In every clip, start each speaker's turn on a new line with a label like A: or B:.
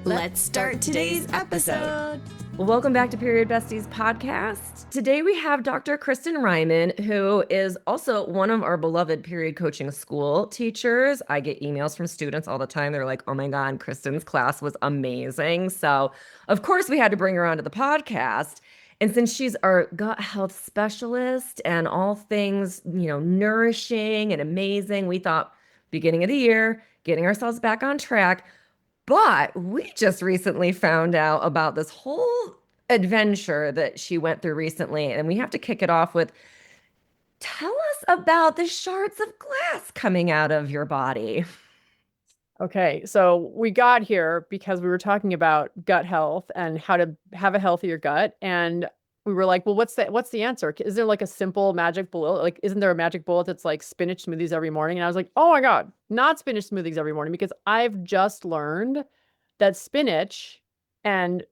A: Let's start today's episode.
B: Well, welcome back to Period Besties podcast. Today we have Dr. Kristen Reihman, who is also one of our beloved period coaching school teachers. I get emails from students all the time. They're like, oh my God, Kristen's class was amazing. So of course we had to bring her onto the podcast. And since she's our gut health specialist and all things, nourishing and amazing, we thought beginning of the year, getting ourselves back on track. But we just recently found out about this whole adventure that she went through recently, and we have to kick it off with, tell us about the shards of glass coming out of your body.
C: Okay, so we got here because we were talking about gut health and how to have a healthier gut. And we were like, well, what's the answer? Is there like a simple magic bullet? Like, isn't there a magic bullet that's like spinach smoothies every morning? And I was like, oh my God, not spinach smoothies every morning, because I've just learned that spinach and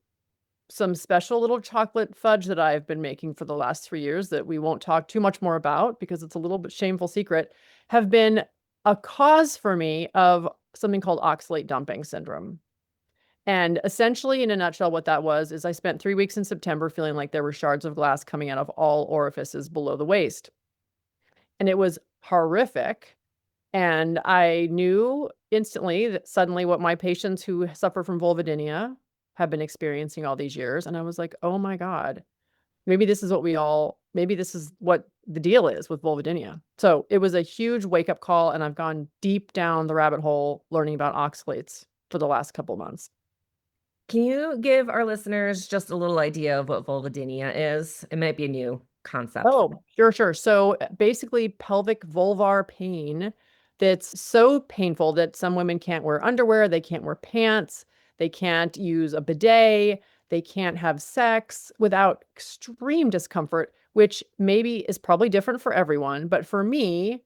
C: some special little chocolate fudge that I've been making for the last 3 years that we won't talk too much more about because it's a little bit shameful secret, have been a cause for me of something called oxalate dumping syndrome. And essentially, in a nutshell, what that was is I spent 3 weeks in September feeling like there were shards of glass coming out of all orifices below the waist. And it was horrific. And I knew instantly that suddenly what my patients who suffer from vulvodynia have been experiencing all these years. And I was like, oh my God, maybe this is what the deal is with vulvodynia. So it was a huge wake-up call, and I've gone deep down the rabbit hole learning about oxalates for the last couple of months.
B: Can you give our listeners just a little idea of what vulvodynia is? It might be a new concept.
C: Oh, sure. So basically pelvic vulvar pain that's so painful that some women can't wear underwear, they can't wear pants, they can't use a bidet, they can't have sex without extreme discomfort, which maybe is probably different for everyone, but for me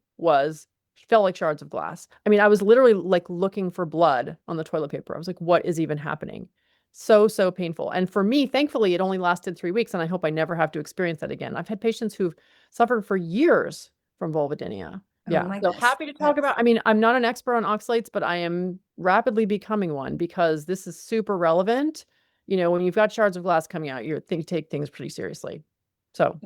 C: felt like shards of glass. I mean, I was literally like looking for blood on the toilet paper. I was like, what is even happening? So painful. And for me, thankfully, it only lasted 3 weeks, and I hope I never have to experience that again. I've had patients who've suffered for years from vulvodynia. Yeah. So happy to talk about, I mean, I'm not an expert on oxalates, but I am rapidly becoming one because this is super relevant. When you've got shards of glass coming out, you take things pretty seriously. So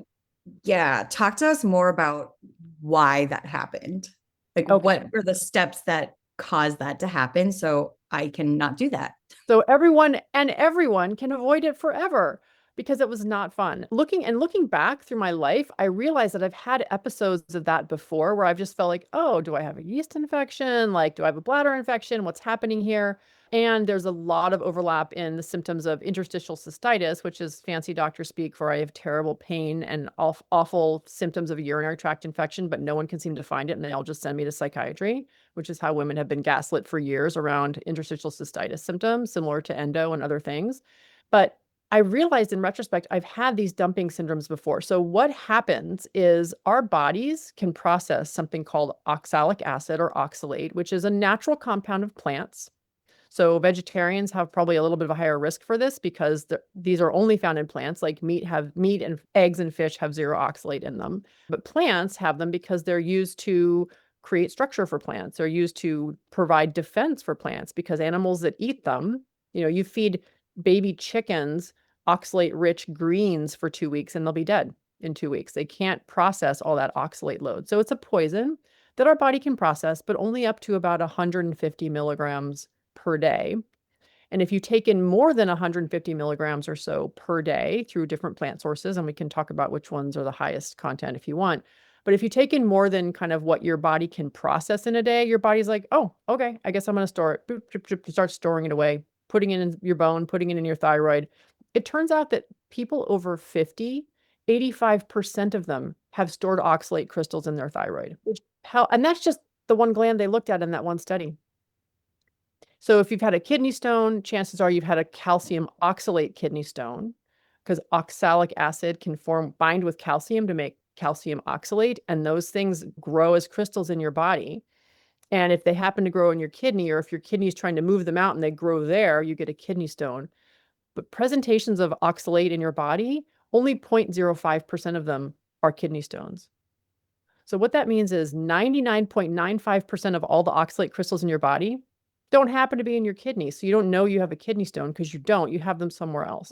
A: yeah, talk to us more about why that happened. Like, what were the steps that caused that to happen so I cannot do that?
C: So everyone can avoid it forever, because it was not fun. Looking back through my life, I realized that I've had episodes of that before where I've just felt like, oh, do I have a yeast infection? Like, do I have a bladder infection? What's happening here? And there's a lot of overlap in the symptoms of interstitial cystitis, which is fancy doctor speak for I have terrible pain and awful symptoms of a urinary tract infection, but no one can seem to find it, and they all just send me to psychiatry, which is how women have been gaslit for years around interstitial cystitis symptoms, similar to endo and other things. But I realized in retrospect, I've had these dumping syndromes before. So what happens is our bodies can process something called oxalic acid or oxalate, which is a natural compound of plants. So vegetarians have probably a little bit of a higher risk for this because these are only found in plants. Like meat and eggs and fish have zero oxalate in them. But plants have them because they're used to create structure for plants. They're used to provide defense for plants because animals that eat them, you feed baby chickens oxalate-rich greens for 2 weeks and they'll be dead in 2 weeks. They can't process all that oxalate load. So it's a poison that our body can process, but only up to about 150 milligrams per day. And if you take in more than 150 milligrams or so per day through different plant sources, and we can talk about which ones are the highest content if you want, but if you take in more than kind of what your body can process in a day, your body's like, oh, okay, I guess I'm going to store it. Boop, boop, boop, start storing it away, putting it in your bone, putting it in your thyroid. It turns out that people over 50, 85% of them have stored oxalate crystals in their thyroid. And that's just the one gland they looked at in that one study. So if you've had a kidney stone, chances are you've had a calcium oxalate kidney stone, because oxalic acid can bind with calcium to make calcium oxalate, and those things grow as crystals in your body. And if they happen to grow in your kidney, or if your kidney is trying to move them out and they grow there, you get a kidney stone. But presentations of oxalate in your body, only 0.05% of them are kidney stones. So what that means is 99.95% of all the oxalate crystals in your body don't happen to be in your kidney. So you don't know you have a kidney stone because you don't, you have them somewhere else.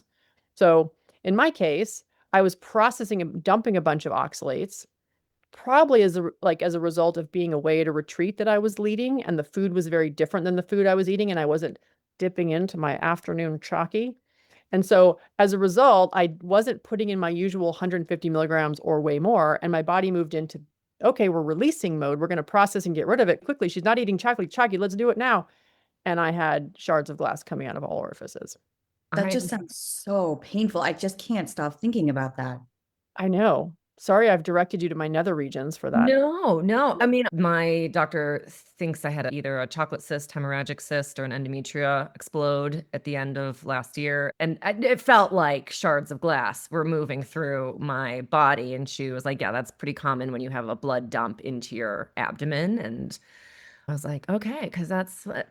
C: So in my case, I was processing and dumping a bunch of oxalates, probably as a result of being away at a retreat that I was leading, and the food was very different than the food I was eating, and I wasn't dipping into my afternoon chalky. And so as a result, I wasn't putting in my usual 150 milligrams or way more, and my body moved into, okay, we're releasing mode. We're going to process and get rid of it quickly. She's not eating chalky, let's do it now. And I had shards of glass coming out of all orifices.
A: That just sounds so painful. I just can't stop thinking about that.
C: I know. Sorry, I've directed you to my nether regions for that.
B: No. I mean, my doctor thinks I had either a chocolate cyst, hemorrhagic cyst, or an endometria explode at the end of last year. And it felt like shards of glass were moving through my body. And she was like, yeah, that's pretty common when you have a blood dump into your abdomen. And I was like, okay, because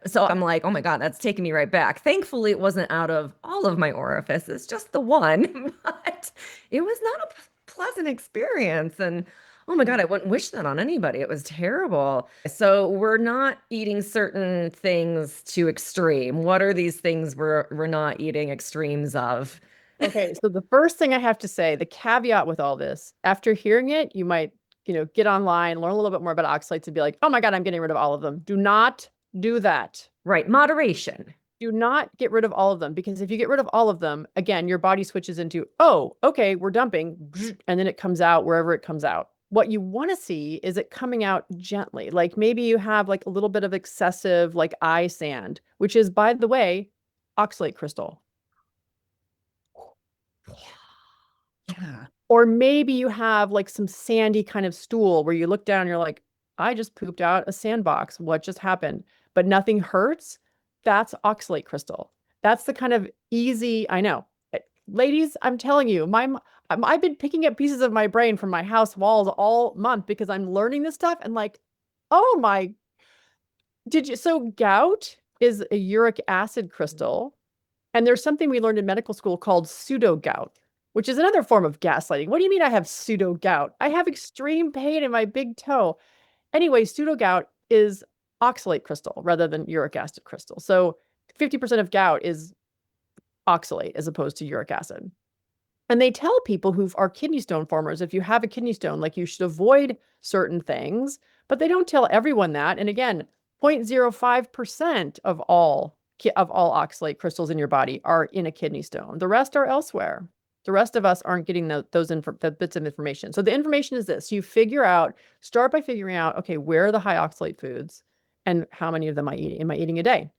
B: so I'm like, oh my God, that's taking me right back. Thankfully, it wasn't out of all of my orifices, just the one, but it was not a pleasant experience. And oh my God, I wouldn't wish that on anybody. It was terrible. So we're not eating certain things to extreme. What are these things we're not eating extremes of?
C: Okay, so the first thing I have to say, the caveat with all this, after hearing it, you might, get online, learn a little bit more about oxalates and be like, oh my God, I'm getting rid of all of them. Do not do that.
B: Right. Moderation.
C: Do not get rid of all of them, because if you get rid of all of them, again, your body switches into, oh, okay, we're dumping, and then it comes out wherever it comes out. What you want to see is it coming out gently. Like maybe you have like a little bit of excessive like eye sand, which is, by the way, oxalate crystal.
A: Yeah.
C: Or maybe you have like some sandy kind of stool where you look down and you're like, I just pooped out a sandbox. What just happened? But nothing hurts. That's oxalate crystal. That's the kind of easy, I know. Ladies, I'm telling you, I've been picking up pieces of my brain from my house walls all month because I'm learning this stuff and like, oh my, so gout is a uric acid crystal. And there's something we learned in medical school called pseudo gout, which is another form of gaslighting. What do you mean I have pseudo gout? I have extreme pain in my big toe. Anyway, pseudo gout is oxalate crystal rather than uric acid crystal. So 50% of gout is oxalate as opposed to uric acid. And they tell people who are kidney stone formers, if you have a kidney stone, like you should avoid certain things, but they don't tell everyone that. And again, 0.05% of all oxalate crystals in your body are in a kidney stone. The rest are elsewhere. The rest of us aren't getting the bits of information. So the information is this: you start by figuring out, okay, where are the high oxalate foods and how many of them am I eating a day?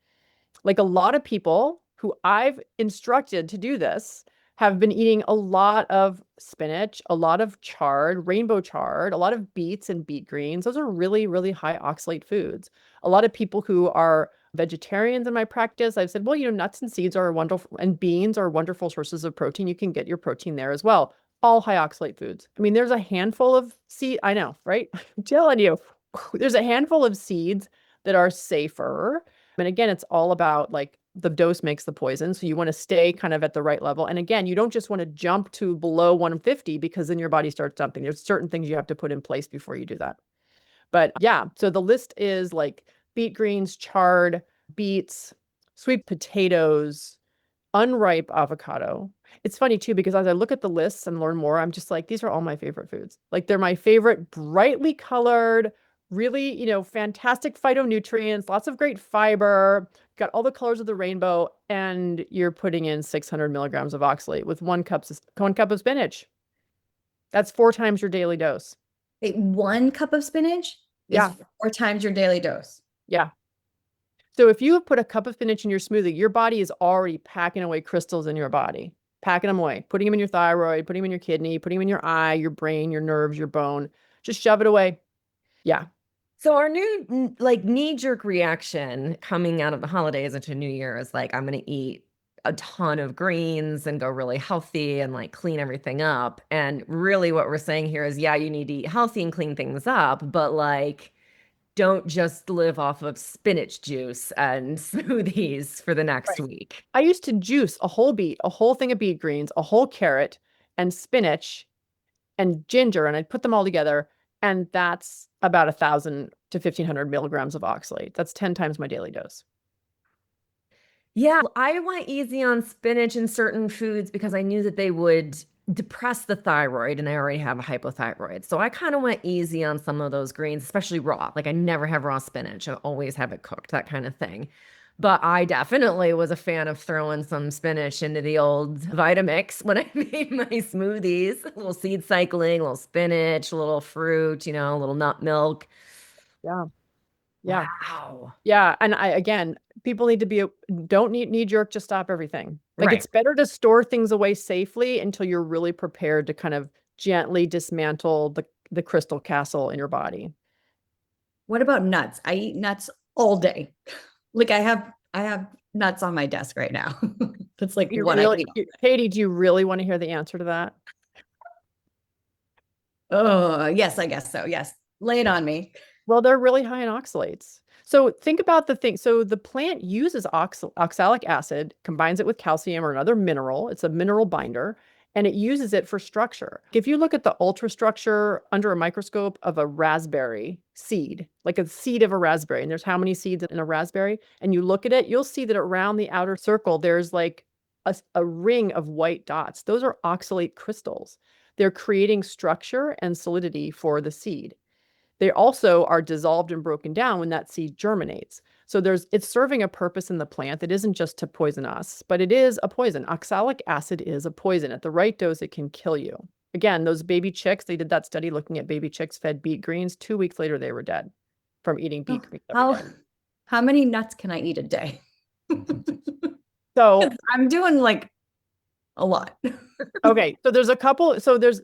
C: Like a lot of people who I've instructed to do this have been eating a lot of spinach, a lot of chard, rainbow chard, a lot of beets and beet greens. Those are really, really high oxalate foods. A lot of people who are vegetarians in my practice, I've said, well, nuts and seeds are wonderful, and beans are wonderful sources of protein. You can get your protein there as well. All high oxalate foods. I mean, there's a handful of I know, right? I'm telling you, there's a handful of seeds that are safer. And again, it's all about like the dose makes the poison. So you want to stay kind of at the right level. And again, you don't just want to jump to below 150 because then your body starts dumping. There's certain things you have to put in place before you do that. But yeah, so the list is like beet greens, chard, beets, sweet potatoes, unripe avocado. It's funny too, because as I look at the lists and learn more, I'm just like, these are all my favorite foods. Like they're my favorite, brightly colored, really, fantastic phytonutrients, lots of great fiber, got all the colors of the rainbow, and you're putting in 600 milligrams of oxalate with 1 cup of spinach. That's 4 times your daily dose.
A: Wait, 1 cup of spinach is 4 times your daily dose.
C: Yeah. So if you put a cup of spinach in your smoothie, your body is already packing away crystals in your body, packing them away, putting them in your thyroid, putting them in your kidney, putting them in your eye, your brain, your nerves, your bone. Just shove it away. Yeah.
B: So our new knee-jerk reaction coming out of the holidays into New Year is like, I'm going to eat a ton of greens and go really healthy and like clean everything up. And really what we're saying here is, yeah, you need to eat healthy and clean things up, but like, don't just live off of spinach juice and smoothies for the next week.
C: I used to juice a whole beet, a whole thing of beet greens, a whole carrot and spinach and ginger, and I'd put them all together. And that's about 1,000 to 1,500 milligrams of oxalate. That's 10 times my daily dose.
B: Yeah, I went easy on spinach and certain foods because I knew that they would depress the thyroid and I already have a hypothyroid. So I kind of went easy on some of those greens, especially raw. Like I never have raw spinach. I always have it cooked, that kind of thing. But I definitely was a fan of throwing some spinach into the old Vitamix when I made my smoothies. A little seed cycling, a little spinach, a little fruit, a little nut milk.
C: Yeah. Yeah.
B: Wow.
C: Yeah. And again, people need to don't knee jerk, just stop everything. Like
B: Right.
C: it's better to store things away safely until you're really prepared to kind of gently dismantle the crystal castle in your body.
A: What about nuts? I eat nuts all day. Like I have nuts on my desk right now. That's like
C: You
A: what I
C: really,
A: eat.
C: Katie, do you really want to hear the answer to that?
A: Oh, yes, I guess so. Yes. Lay it on me.
C: Well, they're really high in oxalates. So think about the thing. So the plant uses oxalic acid, combines it with calcium or another mineral. It's a mineral binder, and it uses it for structure. If you look at the ultrastructure under a microscope of a raspberry seed, like a seed of a raspberry, and there's how many seeds in a raspberry, and you look at it, you'll see that around the outer circle, there's like a ring of white dots. Those are oxalate crystals. They're creating structure and solidity for the seed. They also are dissolved and broken down when that seed germinates. So it's serving a purpose in the plant that isn't just to poison us, but it is a poison. Oxalic acid is a poison. At the right dose, it can kill you. Again, those baby chicks, they did that study looking at baby chicks fed beet greens. 2 weeks later, they were dead from eating beet greens every day.
A: How many nuts can I eat a day?
C: So
A: I'm doing like a lot.
C: okay, so there's a couple. So there's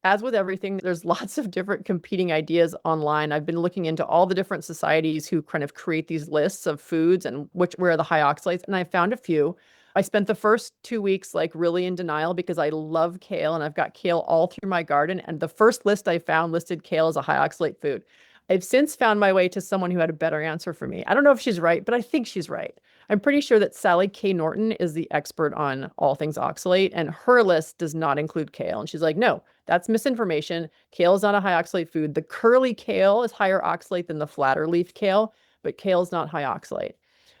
C: as with everything, there's lots of different competing ideas online. I've been looking into all the different societies who kind of create these lists of foods and where are the high oxalates, and I found a few. I spent the first 2 weeks like really in denial because I love kale and I've got kale all through my garden. And the first list I found listed kale as a high oxalate food. I've since found my way to someone who had a better answer for me. I don't know if she's right, but I think she's right. I'm pretty sure that Sally K. Norton is the expert on all things oxalate, and her list does not include kale. And she's like, no, that's misinformation. Kale is not a high oxalate food. The curly kale is higher oxalate than the flatter leaf kale, but kale is not high oxalate.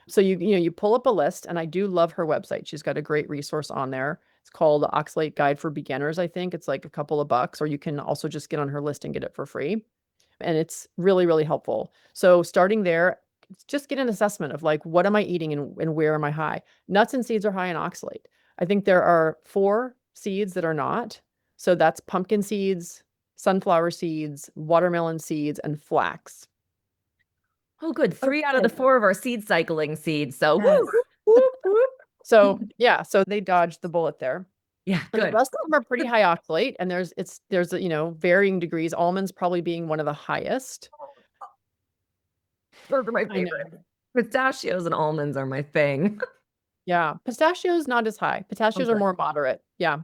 C: So you pull up a list, and I do love her website. She's got a great resource on there. It's called the Oxalate Guide for Beginners, I think. It's like a couple of bucks, or you can also just get on her list and get it for free. And it's really, really helpful. So starting there, just get an assessment of like, what am I eating and where am I high? Nuts and seeds are high in oxalate. I think there are 4 seeds that are not. So that's pumpkin seeds, sunflower seeds, watermelon seeds, and flax.
B: Oh, good. 3 out of the 4 of our seed cycling seeds. So
A: Yes.
B: whoop, whoop.
C: So yeah, so they dodged the bullet there.
B: Yeah,
C: And the
B: good.
C: rest of them are pretty high oxalate, and there's varying degrees. Almonds probably being one of the highest.
B: Those are my
C: I know.
B: favorite. Pistachios and almonds are my thing.
C: Yeah, pistachios not as high. Pistachios are
B: Okay.
C: more moderate. Yeah.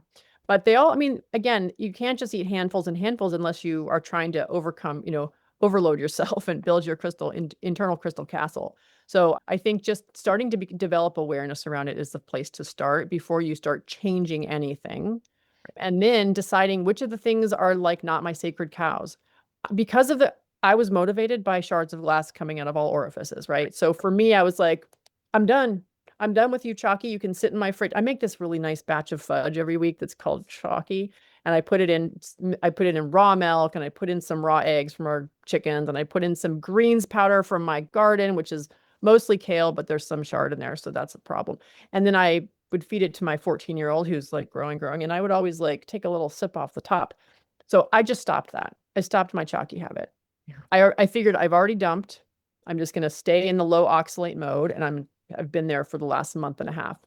C: But they all, I mean, again, you can't just eat handfuls and handfuls unless you are trying to overload yourself and build your internal crystal castle. So I think just starting to develop awareness around it is the place to start before you start changing anything. And then deciding which of the things are like not my sacred cows. Because I was motivated by shards of glass coming out of all orifices, right? So for me, I was like, I'm done. I'm done with you, Chalky. You can sit in my fridge. I make this really nice batch of fudge every week that's called Chalky. And I put it in raw milk, and I put in some raw eggs from our chickens, and I put in some greens powder from my garden, which is mostly kale, but there's some chard in there, so that's a problem. And then I would feed it to my 14-year-old who's like growing, and I would always like take a little sip off the top. So I just stopped that. I stopped my chalky habit. Yeah. I figured I've already dumped. I'm just going to stay in the low oxalate mode, and I've been there for the last month and a half.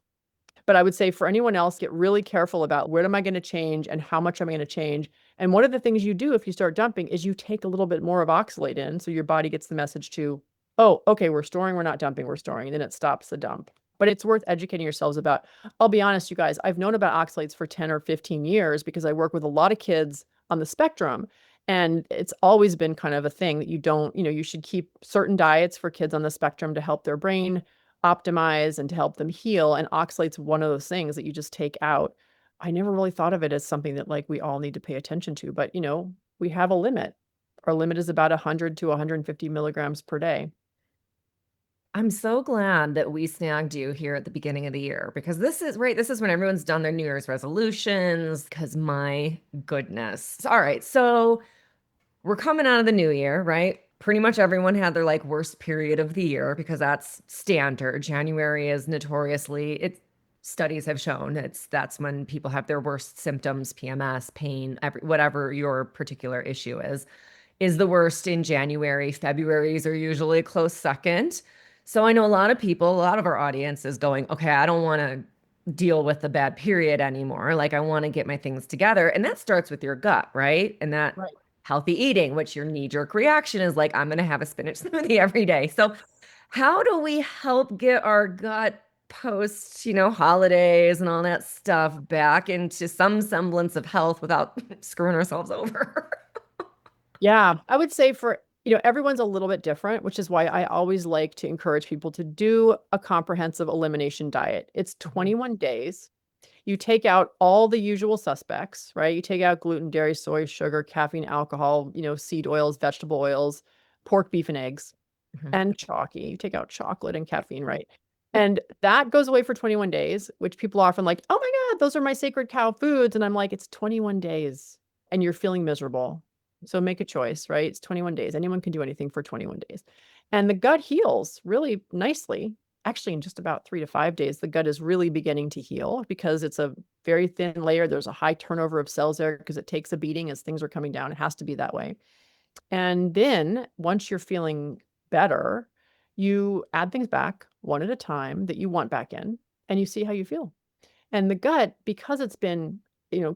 C: But I would say for anyone else, get really careful about where am I going to change and how much am I going to change. And one of the things you do if you start dumping is you take a little bit more of oxalate in, so your body gets the message to, oh, okay, we're storing, we're not dumping, we're storing, and then it stops the dump. But it's worth educating yourselves about. I'll be honest, you guys, I've known about oxalates for 10 or 15 years because I work with a lot of kids on the spectrum. And it's always been kind of a thing that you should keep certain diets for kids on the spectrum to help their brain optimize and to help them heal. And oxalate's one of those things that you just take out. I never really thought of it as something that like we all need to pay attention to, but we have a limit. Our limit is about 100 to 150 milligrams per day.
B: I'm so glad that we snagged you here at the beginning of the year because this is right. This is when everyone's done their New Year's resolutions. Because my goodness. All right. So we're coming out of the new year, right? Pretty much everyone had their like worst period of the year because that's standard. January is notoriously, studies have shown that's when people have their worst symptoms, PMS, pain, whatever your particular issue is the worst in January. February's are usually a close second. So I know a lot of people, a lot of our audience is going, okay, I don't want to deal with the bad period anymore. Like I want to get my things together. And that starts with your gut, right? And that
C: Right.
B: healthy eating, which your knee-jerk reaction is like, I'm going to have a spinach smoothie every day. So how do we help get our gut post, holidays and all that stuff back into some semblance of health without screwing ourselves over?
C: Yeah, I would say everyone's a little bit different, which is why I always like to encourage people to do a comprehensive elimination diet. It's 21 days. You take out all the usual suspects, right? You take out gluten, dairy, soy, sugar, caffeine, alcohol, seed oils, vegetable oils, pork, beef, and eggs,
B: Mhm.
C: and chalky. You take out chocolate and caffeine, right? And that goes away for 21 days, which people are often like, oh my God, those are my sacred cow foods. And I'm like, it's 21 days and you're feeling miserable. So make a choice, right? It's 21 days. Anyone can do anything for 21 days. And the gut heals really nicely. Actually, in just about 3 to 5 days, the gut is really beginning to heal because it's a very thin layer. There's a high turnover of cells there because it takes a beating as things are coming down. It has to be that way. And then once you're feeling better, you add things back one at a time that you want back in, and you see how you feel. And the gut, because it's been,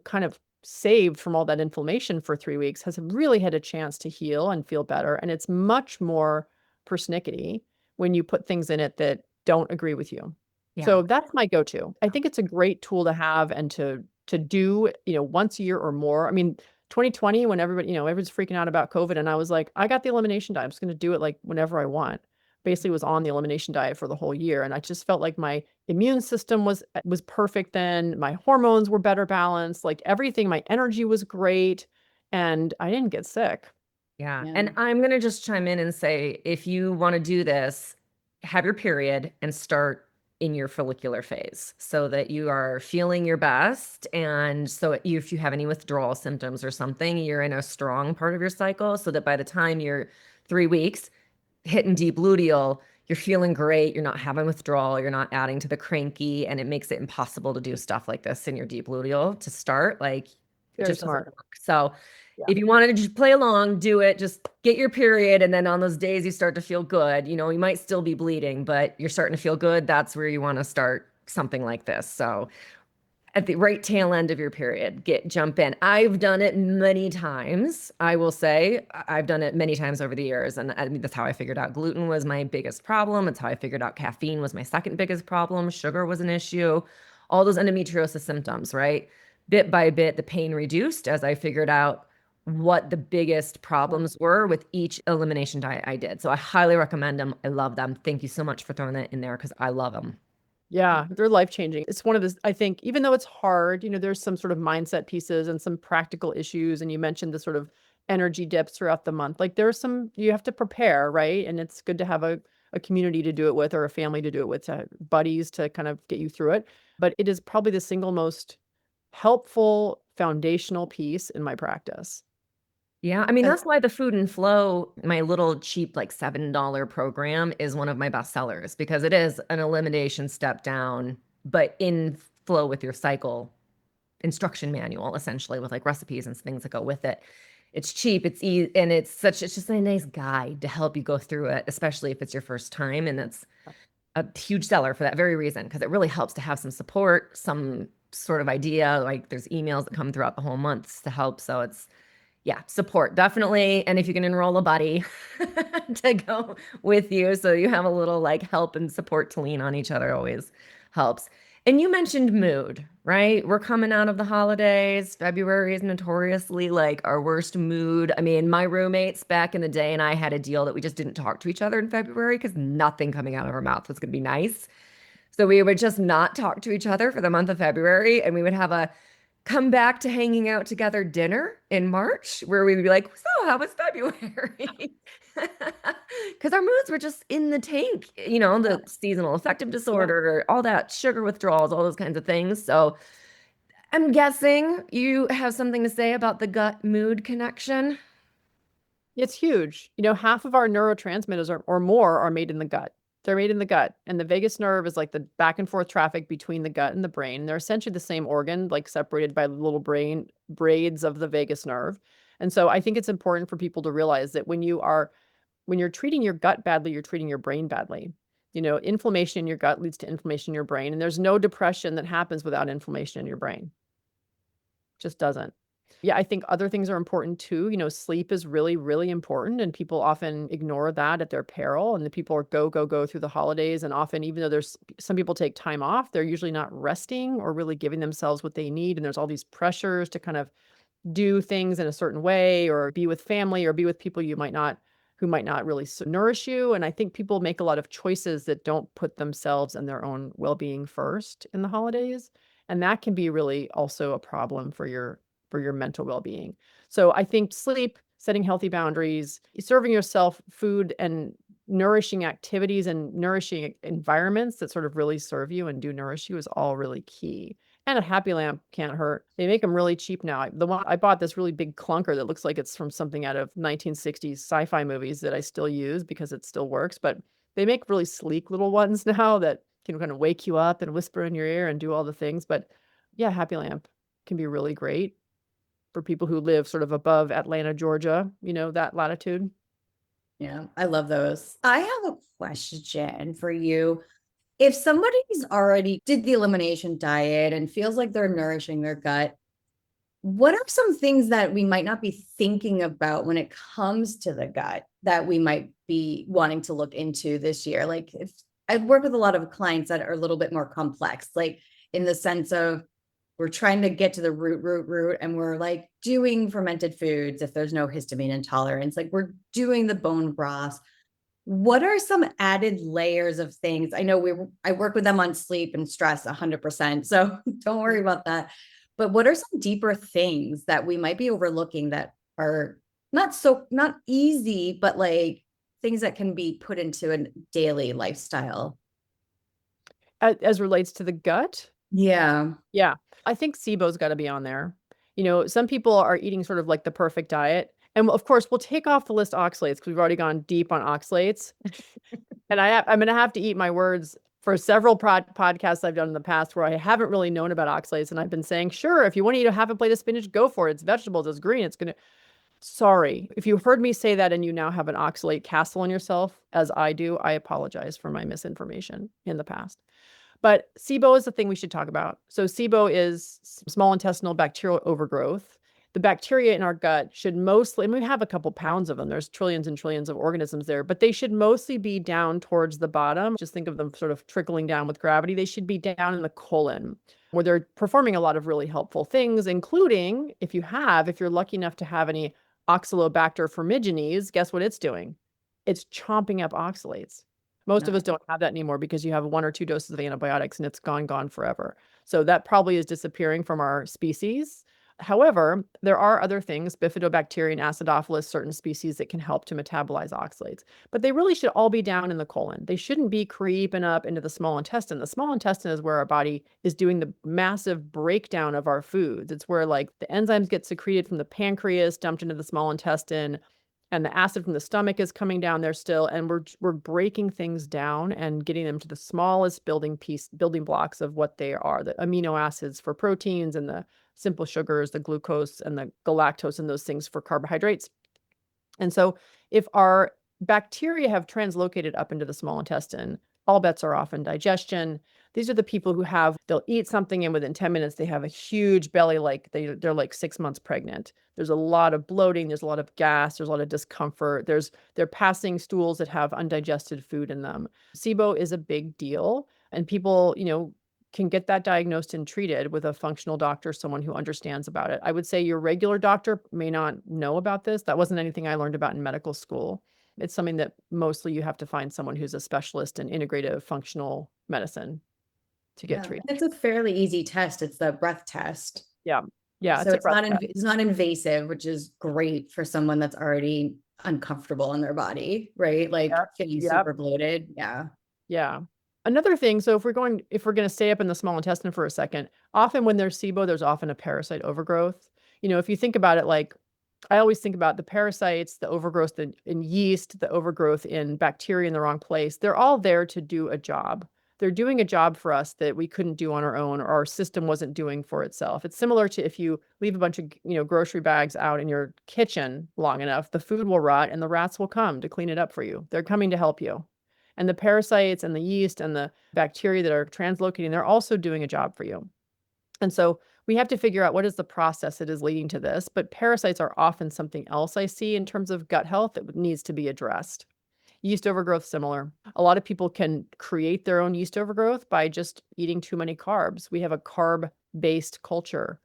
C: kind of saved from all that inflammation for 3 weeks, has really had a chance to heal and feel better. And it's much more persnickety when you put things in it that don't agree with you.
B: Yeah.
C: So that's my go-to. I think it's a great tool to have and to do, once a year or more. I mean, 2020, when everybody's freaking out about COVID, and I was like, I got the elimination diet. I'm just going to do it like whenever I want. Basically was on the elimination diet for the whole year. And I just felt like my immune system was perfect then. My hormones were better balanced, like everything, my energy was great, and I didn't get sick.
B: Yeah.
C: Yeah.
B: And I'm going to just chime in and say, if you want to do this, have your period and start in your follicular phase so that you are feeling your best. And so if you have any withdrawal symptoms or something, you're in a strong part of your cycle so that by the time you're 3 weeks hitting deep luteal, you're feeling great. You're not having withdrawal. You're not adding to the cranky. And it makes it impossible to do stuff like this in your deep luteal to start. Like it
C: Very
B: just doesn't
C: smart.
B: work. So
C: Yeah.
B: if you wanted to just play along, do it. Just get your period. And then on those days you start to feel good, you might still be bleeding, but you're starting to feel good. That's where you want to start something like this. So at the right tail end of your period, jump in. I've done it many times. I will say I've done it many times over the years. And I mean, that's how I figured out gluten was my biggest problem. It's how I figured out caffeine was my second biggest problem. Sugar was an issue. All those endometriosis symptoms, right? Bit by bit, the pain reduced as I figured out what the biggest problems were with each elimination diet I did. So I highly recommend them. I love them. Thank you so much for throwing that in there because I love them.
C: Yeah, they're life-changing. It's one of the, I think, even though it's hard, there's some sort of mindset pieces and some practical issues. And you mentioned the sort of energy dips throughout the month. Like there's you have to prepare, right? And it's good to have a community to do it with or a family to do it with, buddies to kind of get you through it. But it is probably the single most helpful foundational piece in my practice.
B: Yeah, I mean,
C: And
B: that's why the Food and Flow, my little cheap, like $7 program, is one of my best sellers because it is an elimination step down, but in flow with your cycle instruction manual, essentially, with like recipes and things that go with it. It's cheap, it's easy, and it's just a nice guide to help you go through it, especially if it's your first time. And that's a huge seller for that very reason, because it really helps to have some support, some sort of idea. Like there's emails that come throughout the whole month to help. So it's, yeah, support definitely. And if you can enroll a buddy to go with you, so you have a little like help and support to lean on each other, always helps. And you mentioned mood, right? We're coming out of the holidays. February is notoriously like our worst mood. I mean, my roommates back in the day and I had a deal that we just didn't talk to each other in February because nothing coming out of our mouth was going to be nice. So we would just not talk to each other for the month of February, and we would have a come back to hanging out together dinner in March where we'd be like, so how was February? Because our moods were just in the tank, the seasonal affective disorder, all that sugar withdrawals, all those kinds of things. So I'm guessing you have something to say about the gut mood connection.
C: It's huge. Half of our neurotransmitters or more are made in the gut. They're made in the gut. And the vagus nerve is like the back and forth traffic between the gut and the brain. They're essentially the same organ, like separated by little brain braids of the vagus nerve. And so I think it's important for people to realize that when you're treating your gut badly, you're treating your brain badly. Inflammation in your gut leads to inflammation in your brain. And there's no depression that happens without inflammation in your brain. Just doesn't. Yeah, I think other things are important too. Sleep is really, really important, and people often ignore that at their peril. And the people are go through the holidays. And often, even though there's some people take time off, they're usually not resting or really giving themselves what they need. And there's all these pressures to kind of do things in a certain way, or be with family, or be with people who might not really nourish you. And I think people make a lot of choices that don't put themselves and their own well-being first in the holidays. And that can be really also a problem for your mental well-being. So I think sleep, setting healthy boundaries, serving yourself food and nourishing activities and nourishing environments that sort of really serve you and do nourish you is all really key. And a happy lamp can't hurt. They make them really cheap now. The one I bought, this really big clunker that looks like it's from something out of 1960s sci-fi movies that I still use because it still works. But they make really sleek little ones now that can kind of wake you up and whisper in your ear and do all the things. But yeah, happy lamp can be really great for people who live sort of above Atlanta, Georgia, that latitude.
A: Yeah, I love those. I have a question for you. If somebody's already did the elimination diet and feels like they're nourishing their gut, what are some things that we might not be thinking about when it comes to the gut that we might be wanting to look into this year? Like, if I work with a lot of clients that are a little bit more complex, like in the sense of we're trying to get to the root, and we're like doing fermented foods if there's no histamine intolerance, like we're doing the bone broth. What are some added layers of things? I know I work with them on sleep and stress 100%, so don't worry about that. But what are some deeper things that we might be overlooking that are not easy, but like things that can be put into a daily lifestyle?
C: As relates to the gut?
A: Yeah.
C: Yeah. I think SIBO's got to be on there. Some people are eating sort of like the perfect diet. And of course, we'll take off the list oxalates because we've already gone deep on oxalates. And I'm going to have to eat my words for several podcasts I've done in the past where I haven't really known about oxalates. And I've been saying, sure, if you want to eat half a plate of spinach, go for it. It's vegetables, it's green, sorry. If you heard me say that and you now have an oxalate castle in yourself, as I do, I apologize for my misinformation in the past. But SIBO is the thing we should talk about. So SIBO is small intestinal bacterial overgrowth. The bacteria in our gut should mostly, and we have a couple pounds of them, there's trillions and trillions of organisms there, but they should mostly be down towards the bottom. Just think of them sort of trickling down with gravity. They should be down in the colon, where they're performing a lot of really helpful things, including if you're lucky enough to have any Oxalobacter formigenes, guess what it's doing? It's chomping up oxalates. Most of us don't have that anymore because you have 1 or 2 doses of antibiotics and it's gone forever. So that probably is disappearing from our species. However, there are other things, Bifidobacteria and Acidophilus, certain species that can help to metabolize oxalates. But they really should all be down in the colon. They shouldn't be creeping up into the small intestine. The small intestine is where our body is doing the massive breakdown of our foods. It's where like the enzymes get secreted from the pancreas, dumped into the small intestine, and the acid from the stomach is coming down there still, and we're breaking things down and getting them to the smallest building blocks of what they are, the amino acids for proteins and the simple sugars, the glucose and the galactose and those things for carbohydrates. And so if our bacteria have translocated up into the small intestine, all bets are off in digestion. These are the people who they'll eat something and within 10 minutes, they have a huge belly, like they're like 6 months pregnant. There's a lot of bloating. There's a lot of gas. There's a lot of discomfort. They're passing stools that have undigested food in them. SIBO is a big deal. And people, can get that diagnosed and treated with a functional doctor, someone who understands about it. I would say your regular doctor may not know about this. That wasn't anything I learned about in medical school. It's something that mostly you have to find someone who's a specialist in integrative functional medicine to get treated.
A: It's a fairly easy test. It's the breath test.
C: Yeah. Yeah.
A: So
C: It's a breath test.
A: it's not invasive, which is great for someone that's already uncomfortable in their body, right? Like
C: Yep.
A: getting
C: Yep.
A: super bloated. Yeah.
C: Yeah. Another thing, so if we're going to stay up in the small intestine for a second, often when there's SIBO, there's often a parasite overgrowth. If you think about it, like I always think about the parasites, the overgrowth in yeast, the overgrowth in bacteria in the wrong place. They're all there to do a job. They're doing a job for us that we couldn't do on our own or our system wasn't doing for itself. It's similar to if you leave a bunch of, grocery bags out in your kitchen long enough, the food will rot and the rats will come to clean it up for you. They're coming to help you. And the parasites and the yeast and the bacteria that are translocating, they're also doing a job for you. And so we have to figure out what is the process that is leading to this. But parasites are often something else I see in terms of gut health that needs to be addressed. Yeast overgrowth, similar. A lot of people can create their own yeast overgrowth by just eating too many carbs. We have a carb-based culture,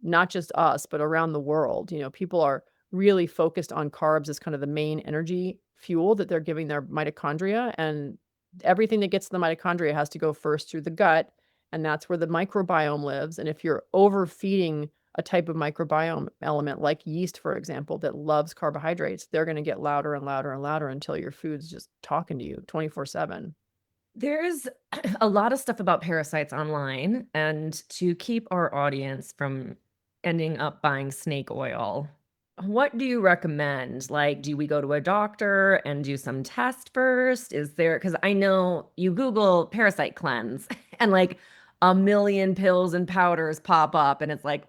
C: not just us, but around the world. People are really focused on carbs as kind of the main energy fuel that they're giving their mitochondria. And everything that gets to the mitochondria has to go first through the gut. And that's where the microbiome lives. And if you're overfeeding a type of microbiome element like yeast, for example, that loves carbohydrates, they're going to get louder and louder and louder until your food's just talking to you 24/7.
B: There's a lot of stuff about parasites online, and to keep our audience from ending up buying snake oil, what do you recommend? Like, do we go to a doctor and do some test first? Is there, because I know you Google parasite cleanse and like a million pills and powders pop up, and it's like,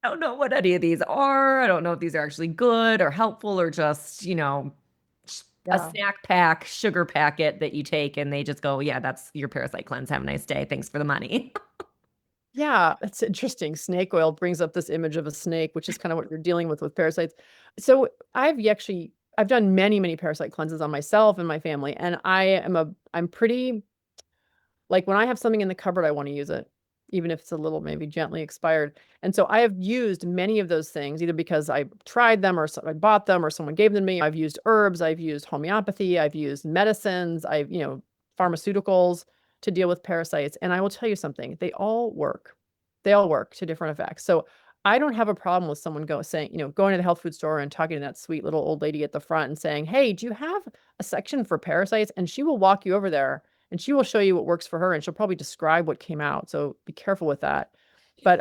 B: I don't know what any of these are. I don't know if these are actually good or helpful or just, a
C: Yeah.
B: snack pack, sugar packet that you take and they just go, yeah, that's your parasite cleanse. Have a nice day. Thanks for the money.
C: Yeah, it's interesting. Snake oil brings up this image of a snake, which is kind of what you're dealing with parasites. So I've done many, many parasite cleanses on myself and my family, and I'm pretty like when I have something in the cupboard, I want to use it, even if it's a little maybe gently expired. And so I have used many of those things, either because I tried them or I bought them or someone gave them to me. I've used herbs, I've used homeopathy, I've used medicines, pharmaceuticals to deal with parasites. And I will tell you something, they all work. They all work to different effects. So I don't have a problem with someone going to the health food store and talking to that sweet little old lady at the front and saying, "Hey, do you have a section for parasites?" And she will walk you over there and she will show you what works for her and she'll probably describe what came out. So be careful with that. But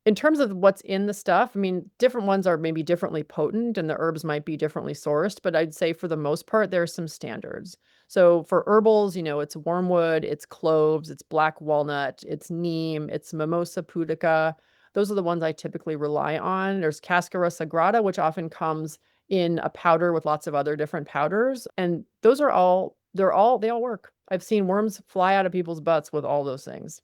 C: in terms of what's in the stuff, I mean, different ones are maybe differently potent and the herbs might be differently sourced, but I'd say for the most part, there are some standards. So for herbals, it's wormwood, it's cloves, it's black walnut, it's neem, it's mimosa pudica. Those are the ones I typically rely on. There's Cascara sagrada, which often comes in a powder with lots of other different powders. And those are they all work. I've seen worms fly out of people's butts with all those things.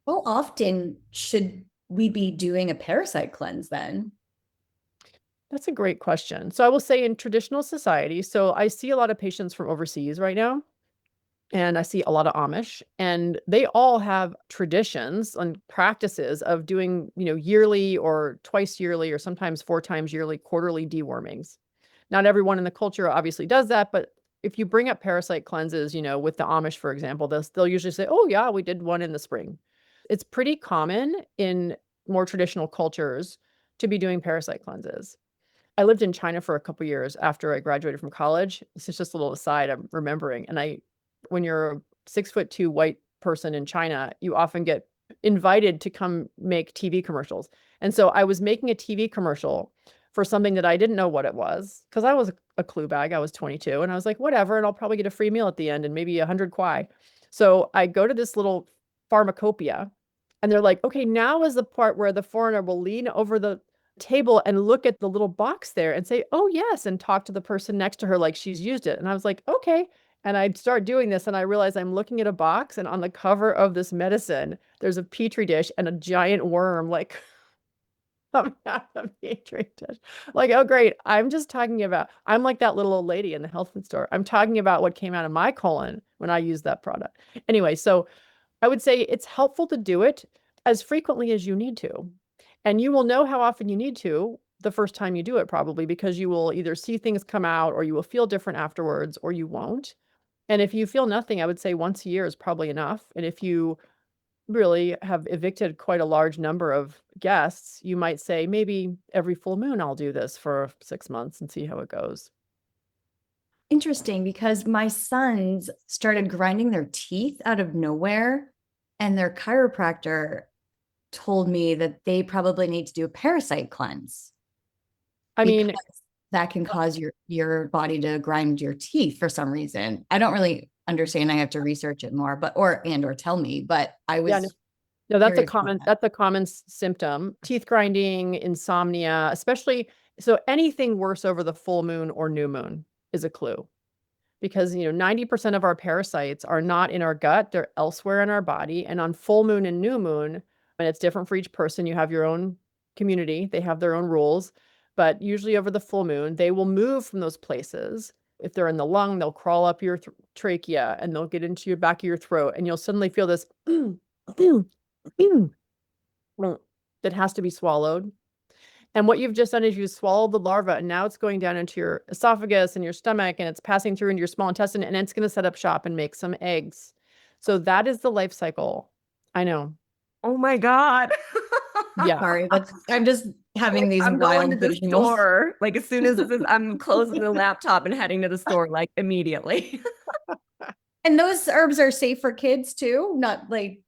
A: How often should we be doing a parasite cleanse then?
C: That's a great question. So I will say in traditional society, so I see a lot of patients from overseas right now, and I see a lot of Amish, and they all have traditions and practices of doing, yearly or twice yearly or sometimes 4 times yearly quarterly dewormings. Not everyone in the culture obviously does that, but if you bring up parasite cleanses, with the Amish, for example, they'll usually say, "Oh yeah, we did one in the spring." It's pretty common in more traditional cultures to be doing parasite cleanses. I lived in China for a couple years after I graduated from college. This is just a little aside I'm remembering. And when you're a 6'2" white person in China, you often get invited to come make TV commercials. And so I was making a TV commercial for something that I didn't know what it was because I was a clue bag. I was 22 and I was like, whatever. And I'll probably get a free meal at the end and maybe 100 kwai. So I go to this little pharmacopoeia and they're like, okay, now is the part where the foreigner will lean over the table and look at the little box there and say, "Oh, yes," and talk to the person next to her like she's used it. And I was like, "Okay." And I'd start doing this and I realized I'm looking at a box and on the cover of this medicine, there's a petri dish and a giant worm like coming out of the petri dish. Like, oh, great. I'm like that little old lady in the health food store. I'm talking about what came out of my colon when I used that product. Anyway, so I would say it's helpful to do it as frequently as you need to. And you will know how often you need to the first time you do it, probably because you will either see things come out or you will feel different afterwards or you won't. And if you feel nothing, I would say once a year is probably enough. And if you really have evicted quite a large number of guests, you might say, maybe every full moon I'll do this for 6 months and see how it goes.
A: Interesting, because my sons started grinding their teeth out of nowhere, and their chiropractor told me that they probably need to do a parasite cleanse.
C: I mean,
A: That can cause your body to grind your teeth for some reason. I don't really understand. I have to research it more, or tell me, but I was
C: yeah, no, that's a
A: curious about
C: common
A: that.
C: that's a common symptom. Teeth grinding, insomnia, especially so anything worse over the full moon or new moon is a clue. Because 90% of our parasites are not in our gut, they're elsewhere in our body. And on full moon and new moon, and it's different for each person, you have your own community, they have their own rules, but usually over the full moon, they will move from those places. If they're in the lung, they'll crawl up your trachea and they'll get into your back of your throat, and you'll suddenly feel this that has to be swallowed. And what you've just done is you swallowed the larva, and now it's going down into your esophagus and your stomach, and it's passing through into your small intestine, and it's going to set up shop and make some eggs. So that is the life cycle. I know.
B: Oh my God.
C: Yeah.
A: Sorry, I'm just having these
B: I'm going
A: wild
B: to the
A: visuals.
B: store. Like as soon as I'm closing the laptop and heading to the store, like immediately.
A: And those herbs are safe for kids too, not like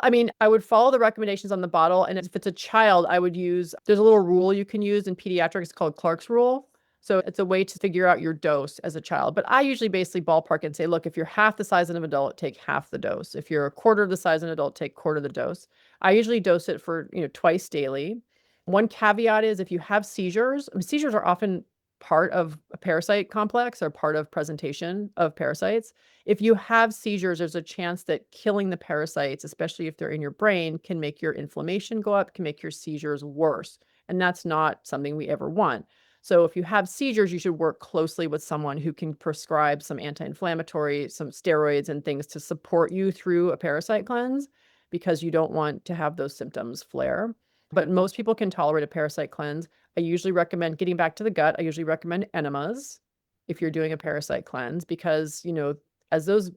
C: I mean, I would follow the recommendations on the bottle. And if it's a child, I would there's a little rule you can use in pediatrics called Clark's rule. So it's a way to figure out your dose as a child. But I usually basically ballpark and say, look, if you're half the size of an adult, take half the dose. If you're a quarter of the size of an adult, take quarter of the dose. I usually dose it for, twice daily. One caveat is if you have seizures, I mean, seizures are often part of a parasite complex or part of presentation of parasites. If you have seizures, there's a chance that killing the parasites, especially if they're in your brain, can make your inflammation go up, can make your seizures worse. And that's not something we ever want. So if you have seizures, you should work closely with someone who can prescribe some anti-inflammatory, some steroids and things to support you through a parasite cleanse, because you don't want to have those symptoms flare. But most people can tolerate a parasite cleanse. I usually recommend, getting back to the gut, I usually recommend enemas if you're doing a parasite cleanse, because, as those not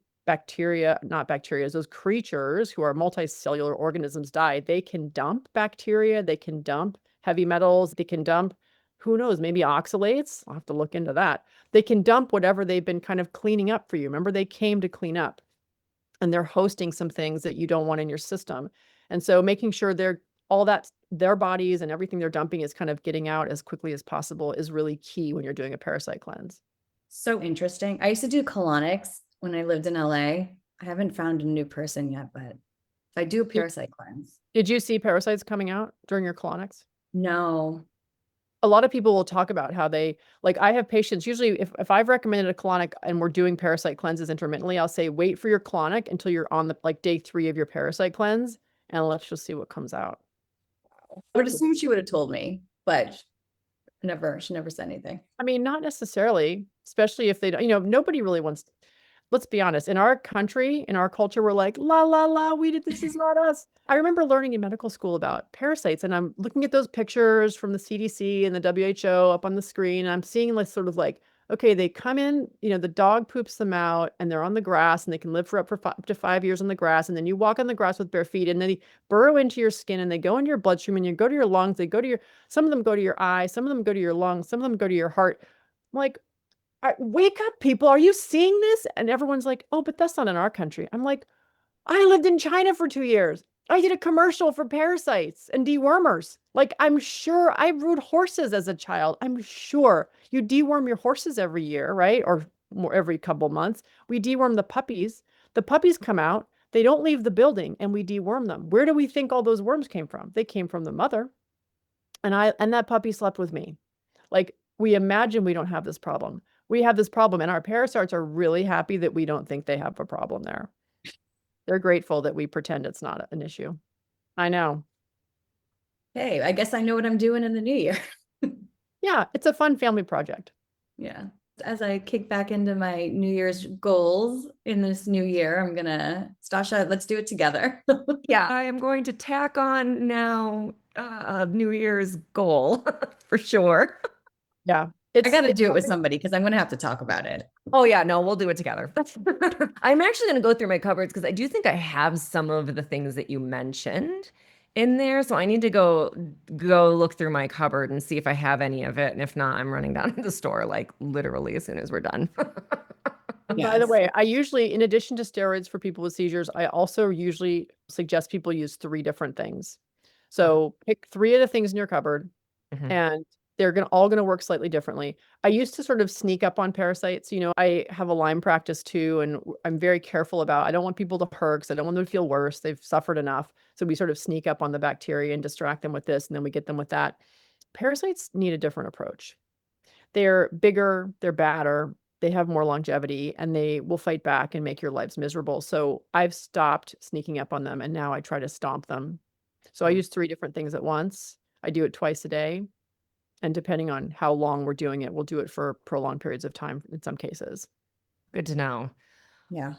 C: bacteria, as those creatures who are multicellular organisms die, they can dump bacteria, they can dump heavy metals, they can dump, who knows, maybe oxalates. I'll have to look into that. They can dump whatever they've been kind of cleaning up for you. Remember, they came to clean up, and they're hosting some things that you don't want in your system. And so making sure their bodies and everything they're dumping is kind of getting out as quickly as possible is really key when you're doing a parasite cleanse.
A: so interesting. I used to do colonics when I lived in LA. I haven't found a new person yet, but if I do a parasite cleanse.
C: Did you see parasites coming out during your colonics?
A: No.
C: A lot of people will talk about how I have patients, usually if I've recommended a colonic and we're doing parasite cleanses intermittently, I'll say, wait for your colonic until you're on day 3 of your parasite cleanse, and let's just see what comes out.
A: I would assume she would have told me, but she never said anything.
C: I mean, not necessarily, especially if they don't, nobody really wants, let's be honest, in our country, in our culture, we're like, la, la, la, this is not us. I remember learning in medical school about parasites, and I'm looking at those pictures from the CDC and the WHO up on the screen, and I'm seeing okay, they come in, the dog poops them out, and they're on the grass, and they can live for up to 5 years on the grass, and then you walk on the grass with bare feet, and then they burrow into your skin, and they go into your bloodstream, and you go to your lungs, some of them go to your eyes, some of them go to your lungs, some of them go to your heart. I'm like, wake up, people. Are you seeing this? And everyone's like, oh, but that's not in our country. I'm like, I lived in China for 2 years. I did a commercial for parasites and dewormers. Like, I'm sure I rode horses as a child. I'm sure you deworm your horses every year, right? Or more every couple months. We deworm the puppies. The puppies come out. They don't leave the building, and we deworm them. Where do we think all those worms came from? They came from the mother. And that puppy slept with me. Like, we imagine we don't have this problem. We have this problem, and our parasites are really happy that we don't think they have a problem there. They're grateful that we pretend it's not an issue. I know.
A: Hey, I guess I know what I'm doing in the new year.
C: Yeah, it's a fun family project.
A: Yeah. As I kick back into my New Year's goals in this new year, I'm gonna, Stasha, let's do it together.
B: Yeah, I am going to tack on now a New Year's goal for sure.
C: Yeah.
A: I got to do it with somebody because I'm going to have to talk about it.
B: Oh yeah, no, we'll do it together. I'm actually going to go through my cupboards because I do think I have some of the things that you mentioned in there. So I need to go look through my cupboard and see if I have any of it. And if not, I'm running down to the store like literally as soon as we're done.
C: And by the
A: Yes.
C: way, I usually, in addition to steroids for people with seizures, I also usually suggest people use 3 different things. So pick 3 of the things in your cupboard,
B: Mhm.
C: and they're all gonna work slightly differently. I used to sort of sneak up on parasites. I have a Lyme practice too, and I'm very careful about, I don't want people to hurt because I don't want them to feel worse. They've suffered enough. So we sort of sneak up on the bacteria and distract them with this, and then we get them with that. Parasites need a different approach. They're bigger, they're badder, they have more longevity, and they will fight back and make your lives miserable. So I've stopped sneaking up on them, and now I try to stomp them. So I
B: Mm.
C: use 3 different things at once. I do it twice a day, and depending on how long we're doing it, we'll do it for prolonged periods of time in some cases.
B: Good to know.
A: Yeah.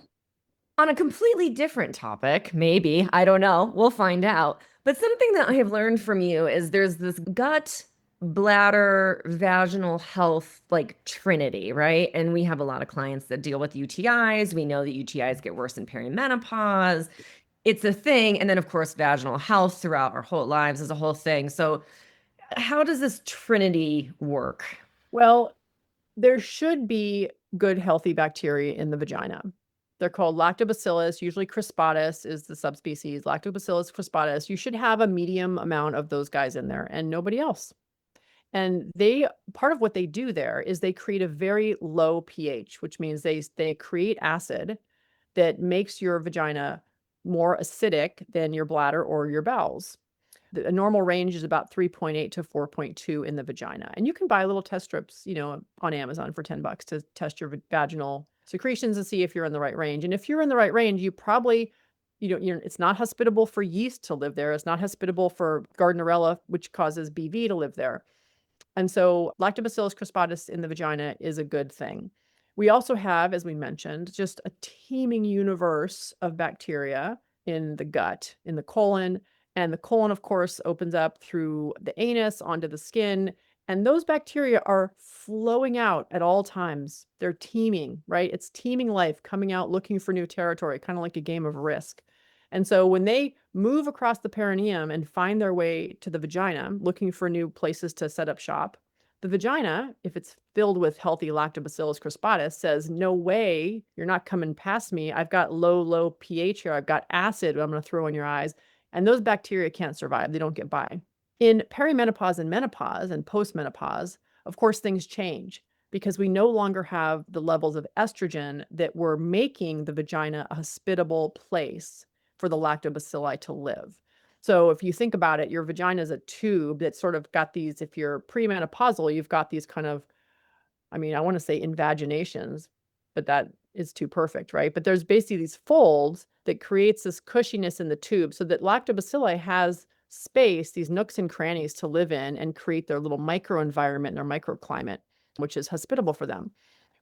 B: On a completely different topic, maybe, I don't know, we'll find out. But something that I have learned from you is there's this gut, bladder, vaginal health like trinity, right? And we have a lot of clients that deal with UTIs. We know that UTIs get worse in perimenopause. It's a thing. And then, of course, vaginal health throughout our whole lives is a whole thing. So, how does this trinity work?
C: Well, there should be good, healthy bacteria in the vagina. They're called lactobacillus, usually crispatus is the subspecies, lactobacillus crispatus. You should have a medium amount of those guys in there and nobody else. And part of what they do there is they create a very low pH, which means they create acid that makes your vagina more acidic than your bladder or your bowels. A normal range is about 3.8 to 4.2 in the vagina. And you can buy little test strips, on Amazon for $10 to test your vaginal secretions and see if you're in the right range. And if you're in the right range, you probably, it's not hospitable for yeast to live there. It's not hospitable for Gardnerella, which causes BV, to live there. And so Lactobacillus crispatus in the vagina is a good thing. We also have, as we mentioned, just a teeming universe of bacteria in the gut, in the colon. And the colon, of course, opens up through the anus onto the skin. And those bacteria are flowing out at all times. They're teeming, right? It's teeming life coming out looking for new territory, kind of like a game of Risk. And so when they move across the perineum and find their way to the vagina, looking for new places to set up shop, the vagina, if it's filled with healthy Lactobacillus crispatus, says, no way, you're not coming past me. I've got low pH here. I've got acid I'm going to throw in your eyes. And those bacteria can't survive. They don't get by. In perimenopause and menopause and postmenopause, of course, things change because we no longer have the levels of estrogen that were making the vagina a hospitable place for the lactobacilli to live. So if you think about it, your vagina is a tube that's sort of got these, if you're premenopausal, you've got these kind of, I want to say invaginations, but that is too perfect, right? But there's basically these folds that creates this cushiness in the tube so that lactobacilli has space, these nooks and crannies to live in and create their little microenvironment and their microclimate, which is hospitable for them.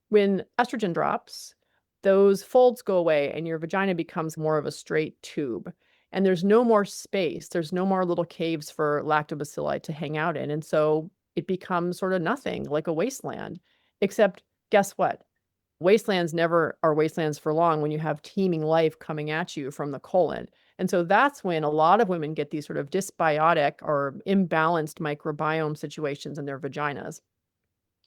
C: When estrogen drops, those folds go away and your vagina becomes more of a straight tube. And there's no more space. There's no more little caves for lactobacilli to hang out in. And so it becomes sort of nothing, like a wasteland. Except, guess what? Wastelands never are wastelands for long when you have teeming life coming at you from the colon. And so that's when a lot of women get these sort of dysbiotic or imbalanced microbiome situations in their vaginas,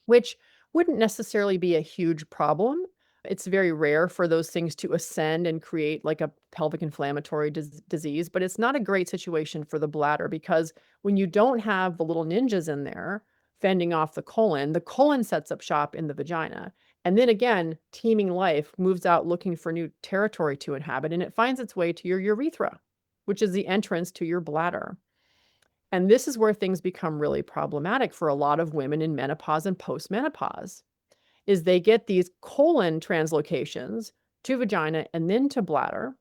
C: which wouldn't necessarily be a huge problem. It's very rare for those things to ascend and create like a pelvic inflammatory disease, but it's not a great situation for the bladder because when you don't have the little ninjas in there fending off the colon sets up shop in the vagina. And then again, teeming life moves out looking for new territory to inhabit, and it finds its way to your urethra, which is the entrance to your bladder. And this is where things become really problematic for a lot of women in menopause and postmenopause, is they get these colon translocations to vagina and then to bladder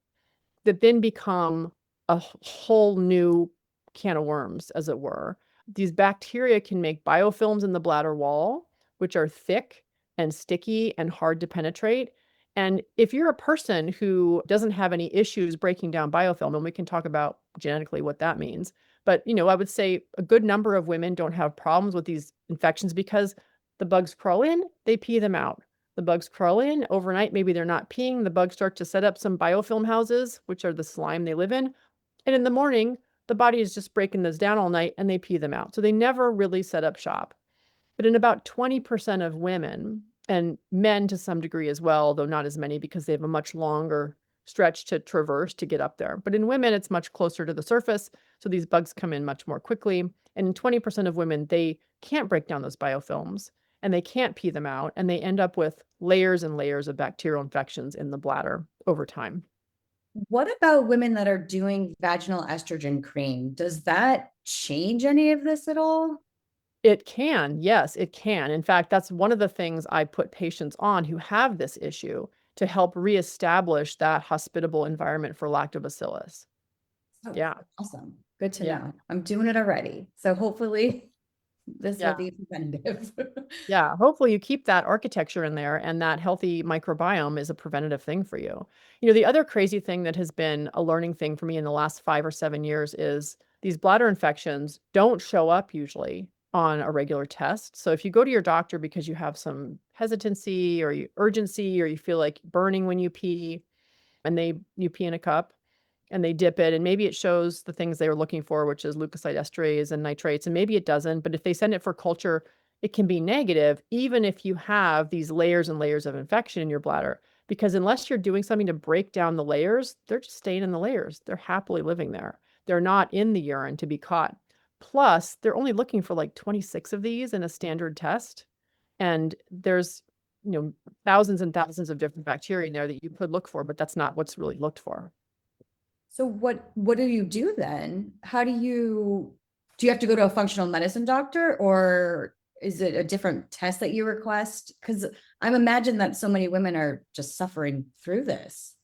C: that then become a whole new can of worms, as it were. These bacteria can make biofilms in the bladder wall, which are thick and sticky and hard to penetrate. And if you're a person who doesn't have any issues breaking down biofilm, and we can talk about genetically what that means, but I would say a good number of women don't have problems with these infections because the bugs crawl in, they pee them out. The bugs crawl in overnight. Maybe they're not peeing. The bugs start to set up some biofilm houses, which are the slime they live in. And in the morning, the body is just breaking those down all night and they pee them out. So they never really set up shop. But in about 20% of women, and men to some degree as well, though not as many because they have a much longer stretch to traverse to get up there. But in women, it's much closer to the surface. So these bugs come in much more quickly. And in 20% of women, they can't break down those biofilms and they can't pee them out. And they end up with layers and layers of bacterial infections in the bladder over time.
A: What about women that are doing vaginal estrogen cream? Does that change any of this at all?
C: It can. Yes, it can. In fact, that's one of the things I put patients on who have this issue to help reestablish that hospitable environment for lactobacillus.
A: Oh,
C: Yeah.
A: awesome. Good to
C: Yeah.
A: know. I'm doing it already. So hopefully this
C: Yeah.
A: will be preventative.
C: Yeah. Hopefully you keep that architecture in there and that healthy microbiome is a preventative thing for you. The other crazy thing that has been a learning thing for me in the last 5 or 7 years is these bladder infections don't show up usually on a regular test. So if you go to your doctor because you have some hesitancy or urgency or you feel like burning when you pee and you pee in a cup and they dip it and maybe it shows the things they were looking for, which is leukocyte esterase and nitrates, and maybe it doesn't, but if they send it for culture, it can be negative even if you have these layers and layers of infection in your bladder, because unless you're doing something to break down the layers, they're just staying in the layers. They're happily living there. They're not in the urine to be caught. Plus, they're only looking for like 26 of these in a standard test. And there's, thousands and thousands of different bacteria in there that you could look for, but that's not what's really looked for.
A: So what do you do then? How do you have to go to a functional medicine doctor, or is it a different test that you request? Because I'm imagine that so many women are just suffering through this.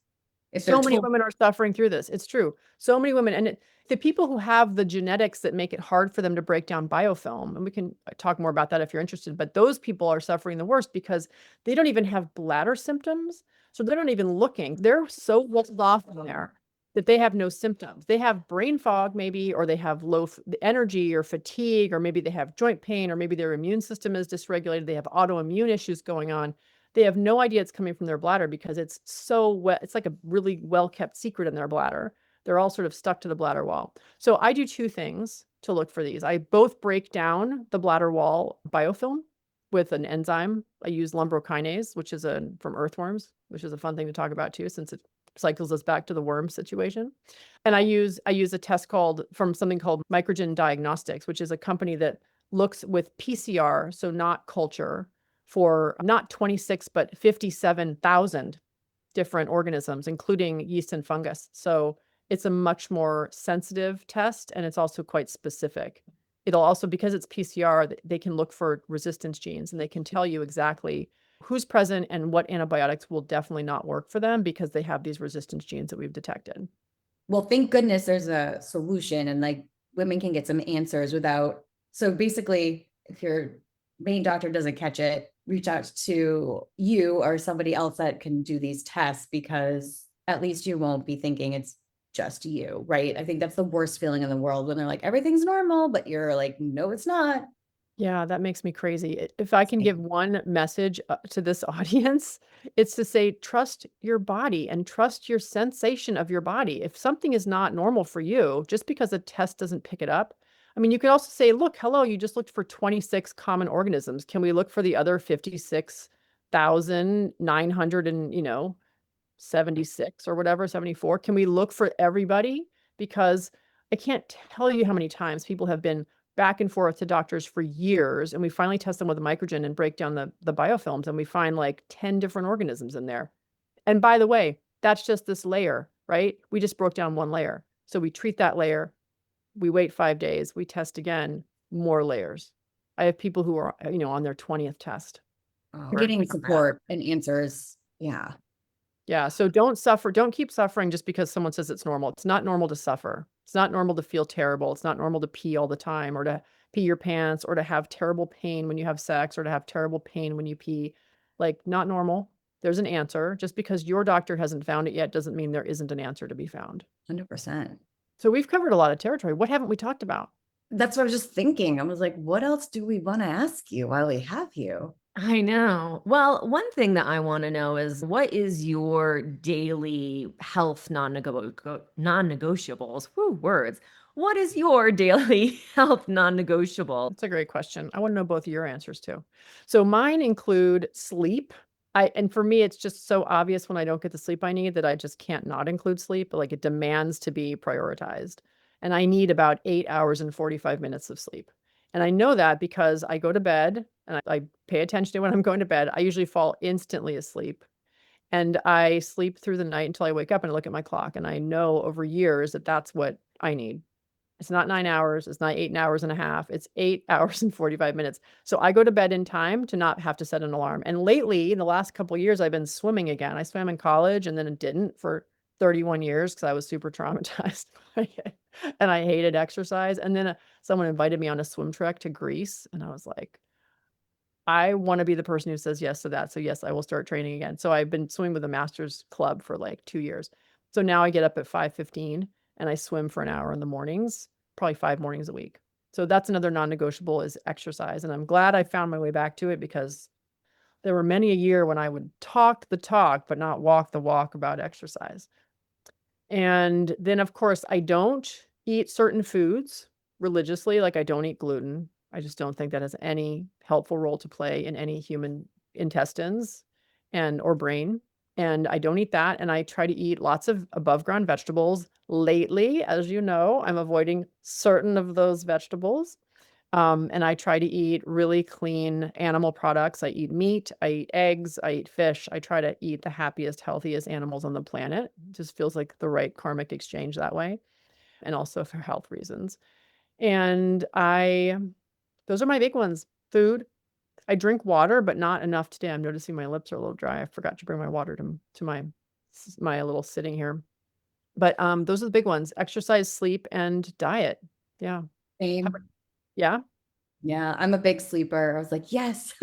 C: So many women are suffering through this. It's true. So many women. And the people who have the genetics that make it hard for them to break down biofilm, and we can talk more about that if you're interested, but those people are suffering the worst because they don't even have bladder symptoms. So they're not even looking. They're so walled off in there that they have no symptoms. They have brain fog maybe, or they have low energy or fatigue, or maybe they have joint pain, or maybe their immune system is dysregulated. They have autoimmune issues going on. They have no idea it's coming from their bladder because it's it's like a really well-kept secret in their bladder. They're all sort of stuck to the bladder wall. So I do 2 things to look for these. I both break down the bladder wall biofilm with an enzyme. I use lumbrokinase, which is from earthworms, which is a fun thing to talk about too, since it cycles us back to the worm situation. And I use a test from something called Microgen Diagnostics, which is a company that looks with PCR, so not culture, for not 26, but 57,000 different organisms, including yeast and fungus. So it's a much more sensitive test, and it's also quite specific. It'll also, because it's PCR, they can look for resistance genes, and they can tell you exactly who's present and what antibiotics will definitely not work for them because they have these resistance genes that we've detected.
A: Well, thank goodness there's a solution, and like women can get some answers without. So basically, if your main doctor doesn't catch it, reach out to you or somebody else that can do these tests, because at least you won't be thinking it's just you, right? I think that's the worst feeling in the world when they're like, everything's normal, but you're like, no, it's not.
C: Yeah, that makes me crazy. If I can give one message to this audience, it's to say, trust your body and trust your sensation of your body. If something is not normal for you, just because a test doesn't pick it up, I mean, you could also say, look, hello, you just looked for 26 common organisms. Can we look for the other 56,900 and, 76 or whatever, 74? Can we look for everybody? Because I can't tell you how many times people have been back and forth to doctors for years, and we finally test them with a microgen and break down the biofilms, and we find like 10 different organisms in there. And by the way, that's just this layer, right? We just broke down one layer. So we treat that layer, we wait 5 days, we test again, more layers. I have people who are, on their 20th test.
A: Getting support and answers. Yeah.
C: Yeah. So don't keep suffering just because someone says it's normal. It's not normal to suffer. It's not normal to feel terrible. It's not normal to pee all the time, or to pee your pants, or to have terrible pain when you have sex, or to have terrible pain when you pee. Like, not normal. There's an answer. Just because your doctor hasn't found it yet doesn't mean there isn't an answer to be found.
A: 100%.
C: So we've covered a lot of territory. What haven't we talked about?
A: That's what I was just thinking. I was like, what else do we want to ask you while we have you?
B: I know. Well, one thing that I want to know is what is your daily health non-negotiables? Woo, words. What is your daily health non-negotiable?
C: That's a great question. I want to know both of your answers too. So mine include sleep. And for me, it's just so obvious when I don't get the sleep I need that I just can't not include sleep. Like it demands to be prioritized. And I need about 8 hours and 45 minutes of sleep. And I know that because I go to bed and I pay attention to when I'm going to bed. I usually fall instantly asleep. And I sleep through the night until I wake up and I look at my clock. And I know over years that that's what I need. It's not 9 hours, it's not 8 hours and a half, it's 8 hours and 45 minutes. So I go to bed in time to not have to set an alarm. And lately, in the last couple of years, I've been swimming again. I swam in college and then it didn't for 31 years because I was super traumatized by it, and I hated exercise. And then someone invited me on a swim trek to Greece, and I was like, I want to be the person who says yes to that. So yes, I will start training again. So I've been swimming with a master's club for like 2 years. So now I get up at 5:15 and I swim for an hour in the mornings, probably 5 mornings a week. So that's another non-negotiable is exercise. And I'm glad I found my way back to it because there were many a year when I would talk the talk, but not walk the walk about exercise. And then, of course, I don't eat certain foods religiously. Like I don't eat gluten. I just don't think that has any helpful role to play in any human intestines and or brain. And I don't eat that. And I try to eat lots of above ground vegetables. Lately, as you know, I'm avoiding certain of those vegetables. And I try to eat really clean animal products. I eat meat, I eat eggs, I eat fish. I try to eat the happiest, healthiest animals on the planet. It just feels like the right karmic exchange that way, and also for health reasons. And those are my big ones. Food. I drink water, but not enough today. I'm noticing my lips are a little dry. I forgot to bring my water to my little sitting here. But those are the big ones: exercise, sleep, and diet. Yeah.
A: Same.
C: Yeah.
A: Yeah, I'm a big sleeper. I was like, yes.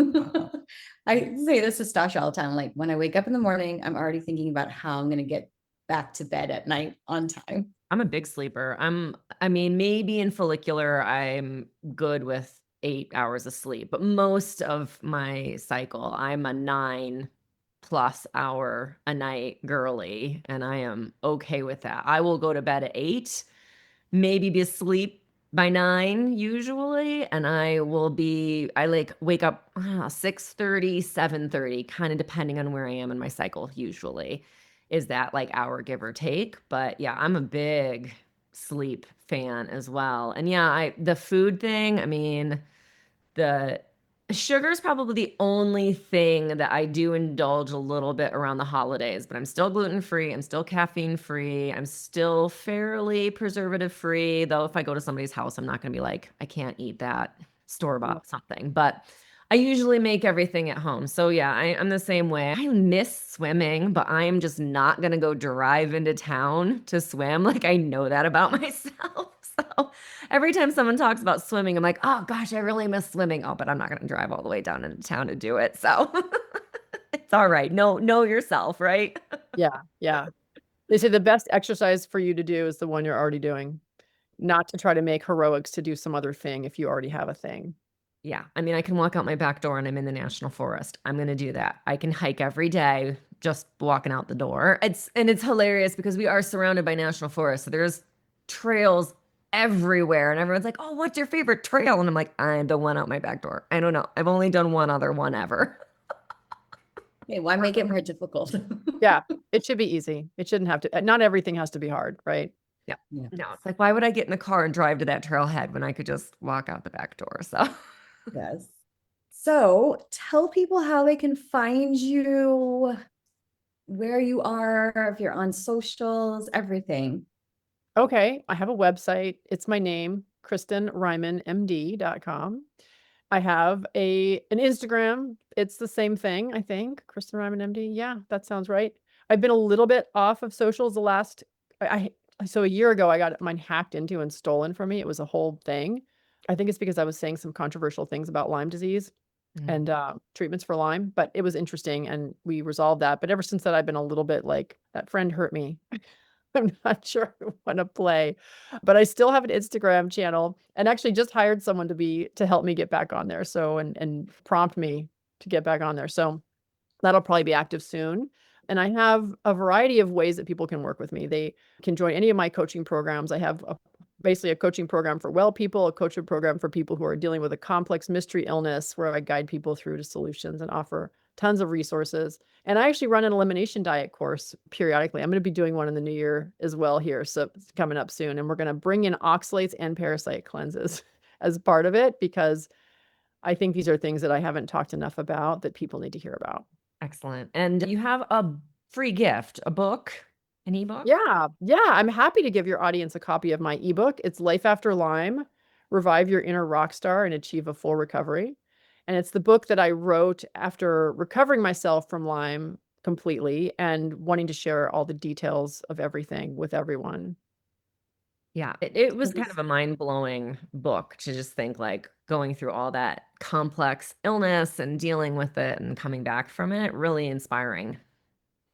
A: I say this to Stash all the time. Like when I wake up in the morning, I'm already thinking about how I'm going to get back to bed at night on time.
B: I'm a big sleeper. I mean, maybe in follicular, I'm good with 8 hours of sleep, but most of my cycle, I'm a 9+ hour a night girly, and I am okay with that. I will go to bed at 8, maybe be asleep by 9 usually, and I like wake up 6:30, 7:30, kind of depending on where I am in my cycle usually is that like hour give or take. But yeah, I'm a big sleep fan as well. And yeah, the food thing, I mean, the sugar is probably the only thing that I do indulge a little bit around the holidays, but I'm still gluten-free, I'm still caffeine-free, I'm still fairly preservative-free, though if I go to somebody's house, I'm not going to be like, I can't eat that store-bought something. But I usually make everything at home. So yeah, I'm the same way. I miss swimming, but I am just not going to go drive into town to swim. Like I know that about myself. So every time someone talks about swimming, I'm like, oh gosh, I really miss swimming. Oh, but I'm not going to drive all the way down into town to do it. So it's all right. Know yourself, right?
C: Yeah. Yeah. They say the best exercise for you to do is the one you're already doing, not to try to make heroics to do some other thing if you already have a thing.
B: Yeah. I mean, I can walk out my back door and I'm in the national forest. I'm going to do that. I can hike every day just walking out the door. It's hilarious because we are surrounded by national forests. So there's trails everywhere and everyone's like, "Oh, what's your favorite trail?" And I'm like, "I'm the one out my back door." I don't know. I've only done one other one ever.
A: Hey, why make it more difficult?
C: Yeah, it should be easy. It shouldn't have to. Not everything has to be hard, right?
B: Yeah.
A: Yeah.
B: No, it's like, why would I get in the car and drive to that trailhead when I could just walk out the back door? So
A: Yes. So tell people how they can find you, where you are, if you're on socials, everything.
C: Okay, I have a website. It's my name, KristenReihmanMD.com. I have an Instagram. It's the same thing, I think. Kristen Reihman MD. Yeah, that sounds right. I've been a little bit off of socials the last so a year ago I got mine hacked into and stolen from me. It was a whole thing. I think it's because I was saying some controversial things about Lyme disease and treatments for Lyme, but it was interesting and we resolved that. But ever since that, I've been a little bit like that friend hurt me. I'm not sure I want to play, but I still have an Instagram channel and actually just hired someone to help me get back on there. So, and prompt me to get back on there. So that'll probably be active soon. And I have a variety of ways that people can work with me. They can join any of my coaching programs. I have basically a coaching program for well people, a coaching program for people who are dealing with a complex mystery illness where I guide people through to solutions and offer tons of resources. And I actually run an elimination diet course periodically. I'm going to be doing one in the new year as well here. So it's coming up soon. And we're going to bring in oxalates and parasite cleanses as part of it, because I think these are things that I haven't talked enough about that people need to hear about.
B: Excellent. And you have a free gift, a book, an ebook?
C: Yeah. I'm happy to give your audience a copy of my ebook. It's Life After Lyme, Revive Your Inner Rock Star and Achieve a Full Recovery. And it's the book that I wrote after recovering myself from Lyme completely and wanting to share all the details of everything with everyone.
B: Yeah, it was kind of a mind-blowing book to just think like going through all that complex illness and dealing with it and coming back from it. Really inspiring.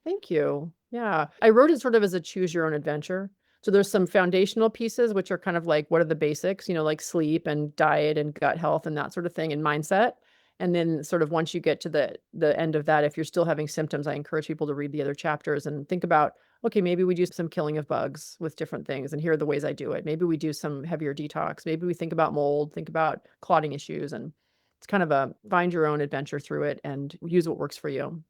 C: Thank you. Yeah. I wrote it sort of as a choose your own adventure. So there's some foundational pieces, which are kind of like, what are the basics, like sleep and diet and gut health and that sort of thing and mindset. And then sort of once you get to the end of that, if you're still having symptoms, I encourage people to read the other chapters and think about, okay, maybe we do some killing of bugs with different things. And here are the ways I do it. Maybe we do some heavier detox. Maybe we think about mold, think about clotting issues. And it's kind of a find your own adventure through it and use what works for you.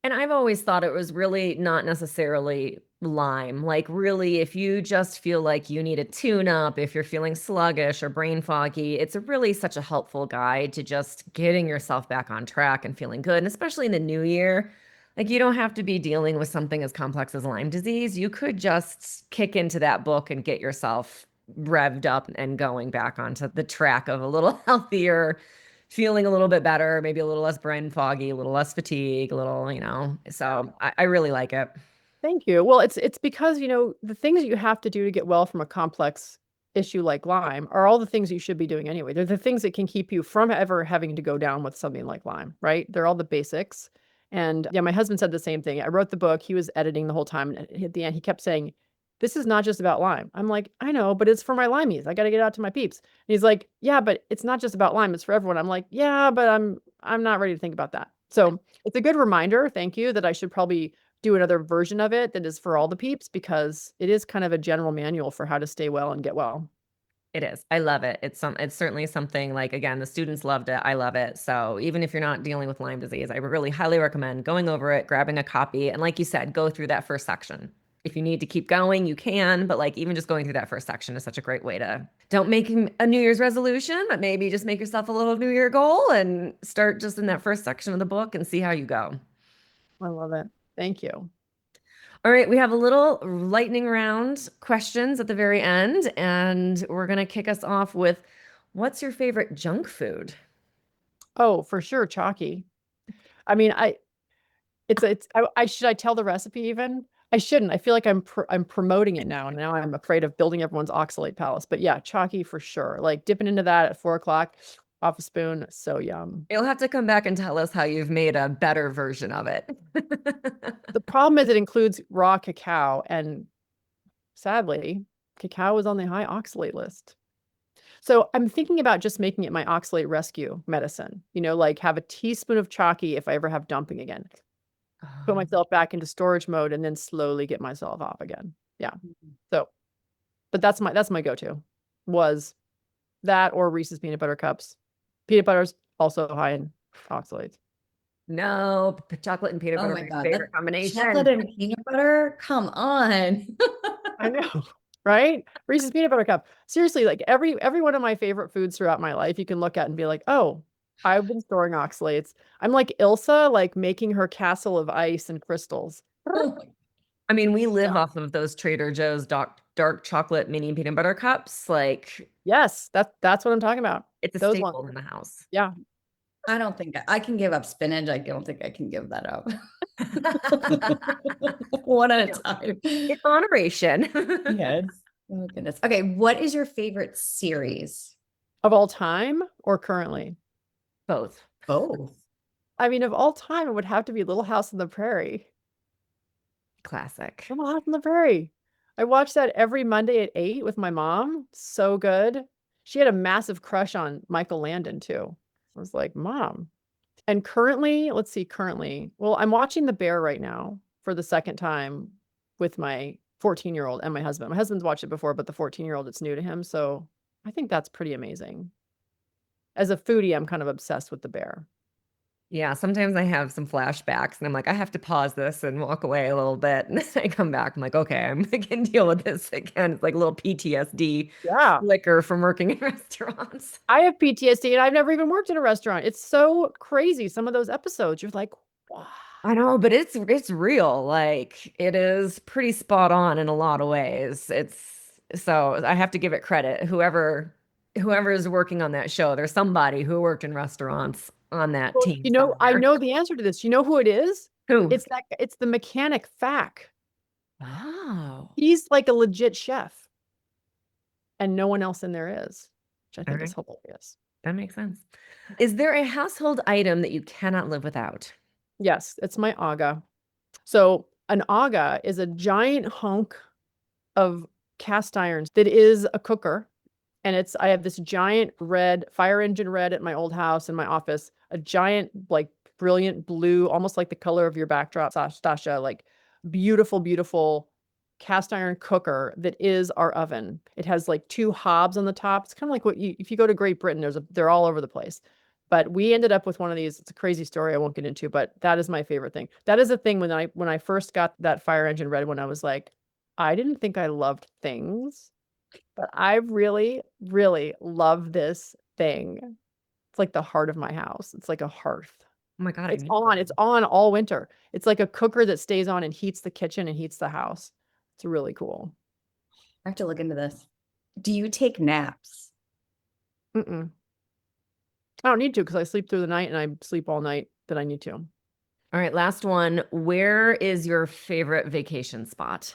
B: And I've always thought it was really not necessarily Lyme. Like, really, if you just feel like you need a tune up, if you're feeling sluggish or brain foggy, it's really such a helpful guide to just getting yourself back on track and feeling good. And especially in the new year, like, you don't have to be dealing with something as complex as Lyme disease. You could just kick into that book and get yourself revved up and going back onto the track of a little healthier, feeling a little bit better, maybe a little less brain foggy, a little less fatigue, a little, so I really like it.
C: Thank you. Well, it's because, the things you have to do to get well from a complex issue like Lyme are all the things you should be doing anyway. They're the things that can keep you from ever having to go down with something like Lyme, right? They're all the basics. And yeah, my husband said the same thing. I wrote the book, he was editing the whole time. And at the end, he kept saying, this is not just about Lyme. I'm like, I know, but it's for my Lymies. I got to get out to my peeps. And he's like, yeah, but it's not just about Lyme. It's for everyone. I'm like, yeah, but I'm not ready to think about that. So it's a good reminder. Thank you, that I should probably do another version of it that is for all the peeps, because it is kind of a general manual for how to stay well and get well.
B: It is. I love it. It's certainly something, like, again, the students loved it. I love it. So even if you're not dealing with Lyme disease, I really highly recommend going over it, grabbing a copy, and like you said, go through that first section. If you need to keep going, you can, but like even just going through that first section is such a great way to, don't make a New Year's resolution, but maybe just make yourself a little New Year goal and start just in that first section of the book and see how you go.
C: I love it. Thank you.
B: All right, we have a little lightning round questions at the very end, and we're going to kick us off with, what's your favorite junk food?
C: Oh, for sure, chalky. I mean, should I tell the recipe even? I shouldn't. I feel like I'm promoting it now. Now I'm afraid of building everyone's oxalate palace. But yeah, chalky for sure. Like dipping into that at 4:00 off a spoon. So yum.
B: You'll have to come back and tell us how you've made a better version of it.
C: The problem is it includes raw cacao, and sadly, cacao is on the high oxalate list. So I'm thinking about just making it my oxalate rescue medicine. Like have a teaspoon of chalky if I ever have dumping again. Put myself back into storage mode and then slowly get myself off again. Yeah. So, but that's my go-to, was that or Reese's peanut butter cups. Peanut butter's also high in oxalates.
B: No, chocolate and peanut
A: Oh
B: butter
A: my
B: are my
A: God,
B: favorite combination.
A: Chocolate and peanut butter? Come on.
C: I know, right? Reese's peanut butter cup. Seriously, like every one of my favorite foods throughout my life, you can look at and be like, oh, I've been storing oxalates. I'm like Ilsa, like making her castle of ice and crystals.
B: I mean, we live off of those Trader Joe's dark chocolate mini peanut butter cups. Like,
C: yes, that's what I'm talking about.
B: it's a
C: Those
B: staple
C: ones.
B: in the house.
C: Yeah.
A: I don't think I can give up spinach. I don't think I can give that up. One at a time.
B: It's moderation.
A: Yes. Oh goodness. Okay, what is your favorite series?
C: Of all time or currently?
B: Both.
A: Both.
C: I mean, of all time, it would have to be Little House on the Prairie.
B: Classic.
C: Little House on the Prairie. I watched that every Monday at 8 with my mom. So good. She had a massive crush on Michael Landon too. I was like, Mom, And currently, let's see, well, I'm watching The Bear right now for the second time with my 14-year-old and my husband. My husband's watched it before, but the 14-year-old, it's new to him. So I think that's pretty amazing. As a foodie, I'm kind of obsessed with The Bear.
B: Yeah, sometimes I have some flashbacks and I'm like, I have to pause this and walk away a little bit. And then I come back, I'm like, okay, I can deal with this again. It's like a little PTSD
C: Yeah.
B: flicker from working in restaurants.
C: I have PTSD and I've never even worked in a restaurant. It's so crazy. Some of those episodes, you're like, wow.
B: I know, but it's real. Like it is pretty spot on in a lot of ways. It's so I have to give it credit. Whoever is working on that show, there's somebody who worked in restaurants on that
C: Well,
B: team
C: I
B: somewhere.
C: know the answer to this. You know who it is?
B: Who?
C: It's the mechanic Fack.
B: Oh,
C: He's like a legit chef, and no one else in there is, which I
B: all
C: think is
B: right.
C: hilarious.
B: That makes sense. Is there a household item that you cannot live without?
C: Yes, it's my aga. So an aga is a giant hunk of cast irons that is a cooker. And I have this giant red fire engine red at my old house in my office, a giant, like brilliant blue, almost like the color of your backdrop, Stasha, like beautiful, beautiful cast iron cooker that is our oven. It has like two hobs on the top. It's kind of like if you go to Great Britain, they're all over the place. But we ended up with one of these. It's a crazy story I won't get into, but that is my favorite thing. That is a thing when I first got that fire engine red one, I was like, I didn't think I loved things, but I really, really love this thing. It's like the heart of my house. It's like a hearth.
B: Oh my God, I
C: It's
B: need
C: on. It's
B: one.
C: on all winter. It's like a cooker that stays on and heats the kitchen and heats the house. It's really cool.
A: I have to look into this. Do you take naps?
C: Mm-mm. I don't need to because I sleep through the night and I sleep all night that I need to.
B: All right, last one. Where is your favorite vacation spot?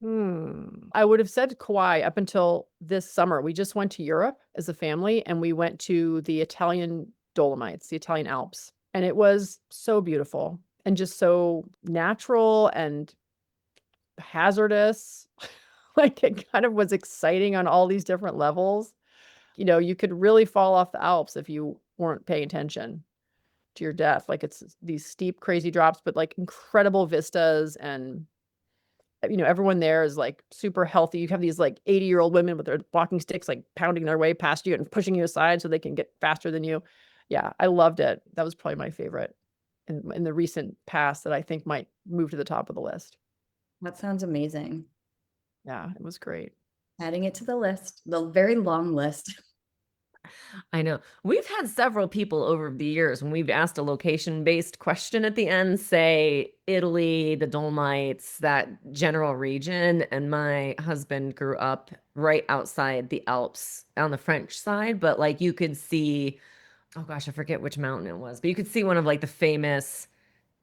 C: I would have said Kauai up until this summer. We just went to Europe as a family and we went to the Italian Dolomites, the Italian Alps. And it was so beautiful and just so natural and hazardous. Like it kind of was exciting on all these different levels. You could really fall off the Alps if you weren't paying attention to your death. Like it's these steep, crazy drops, but like incredible vistas and everyone there is like super healthy. You have these like 80-year-old women with their walking sticks, like pounding their way past you and pushing you aside so they can get faster than you. Yeah, I loved it. That was probably my favorite in the recent past that I think might move to the top of the list.
A: That sounds amazing.
C: Yeah, it was great.
A: Adding it to the list, the very long list.
B: I know. We've had several people over the years when we've asked a location-based question at the end, say Italy, the Dolomites, that general region. And my husband grew up right outside the Alps on the French side, but like you could see, oh gosh, I forget which mountain it was, but you could see one of like the famous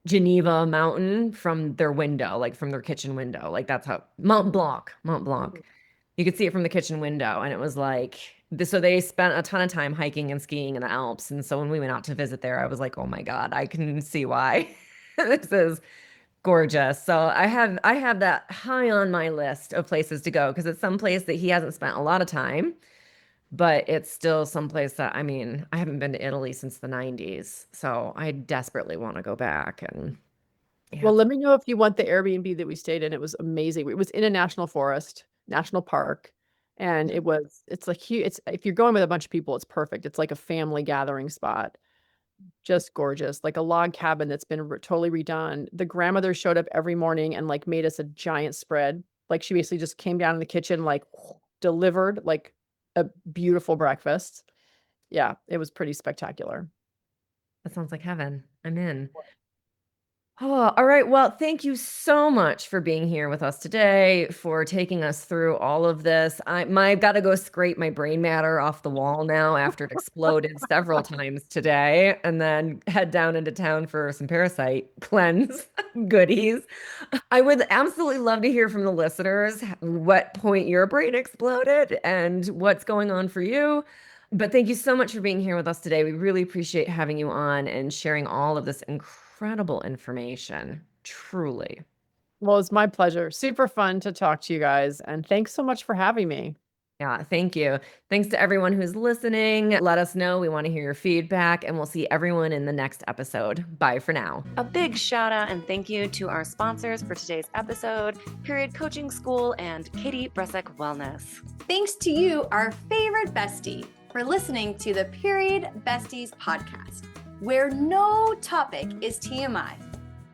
B: Geneva mountain from their window, like from their kitchen window. Like that's how Mont Blanc. You could see it from the kitchen window. And it was like this. So they spent a ton of time hiking and skiing in the Alps. And so when we went out to visit there, I was like, oh my God, I can see why this is gorgeous. So I have that high on my list of places to go because it's some place that he hasn't spent a lot of time, but it's still someplace that I mean, I haven't been to Italy since the 90s. So I desperately want to go back and yeah.
C: Well, let me know if you want the Airbnb that we stayed in. It was amazing. It was in a national forest, national park, and it's like huge. It's if you're going with a bunch of people, it's perfect. It's like a family gathering spot. Just gorgeous. Like a log cabin that's been totally redone. The grandmother showed up every morning and like made us a giant spread. Like she basically just came down in the kitchen, like delivered like a beautiful breakfast. Yeah, it was pretty spectacular.
B: That sounds like heaven. I'm in. Oh, all right. Well, thank you so much for being here with us today, for taking us through all of this. I've got to go scrape my brain matter off the wall now after it exploded several times today, and then head down into town for some parasite cleanse goodies. I would absolutely love to hear from the listeners what point your brain exploded and what's going on for you. But thank you so much for being here with us today. We really appreciate having you on and sharing all of this incredible information. Truly.
C: Well, it's my pleasure. Super fun to talk to you guys. And thanks so much for having me.
B: Yeah, thank you. Thanks to everyone who's listening. Let us know. We want to hear your feedback, and we'll see everyone in the next episode. Bye for now.
D: A big shout out and thank you to our sponsors for today's episode, Period Coaching School and Katie Bresek Wellness.
A: Thanks to you, our favorite bestie, for listening to the Period Besties podcast, where no topic is TMI.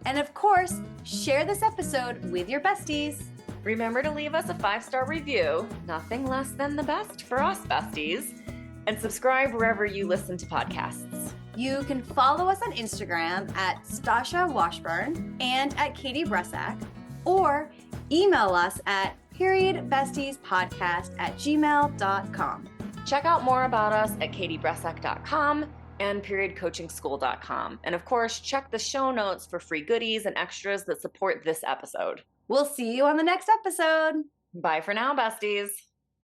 A: And of course, share this episode with your besties.
D: Remember to leave us a 5-star review, nothing less than the best for us besties, and subscribe wherever you listen to podcasts.
A: You can follow us on Instagram at Stasha Washburn and at Katie Bresak, or email us at periodbestiespodcast@gmail.com.
D: Check out more about us at katiebresak.com and periodcoachingschool.com. And of course, check the show notes for free goodies and extras that support this episode.
A: We'll see you on the next episode.
D: Bye for now, besties.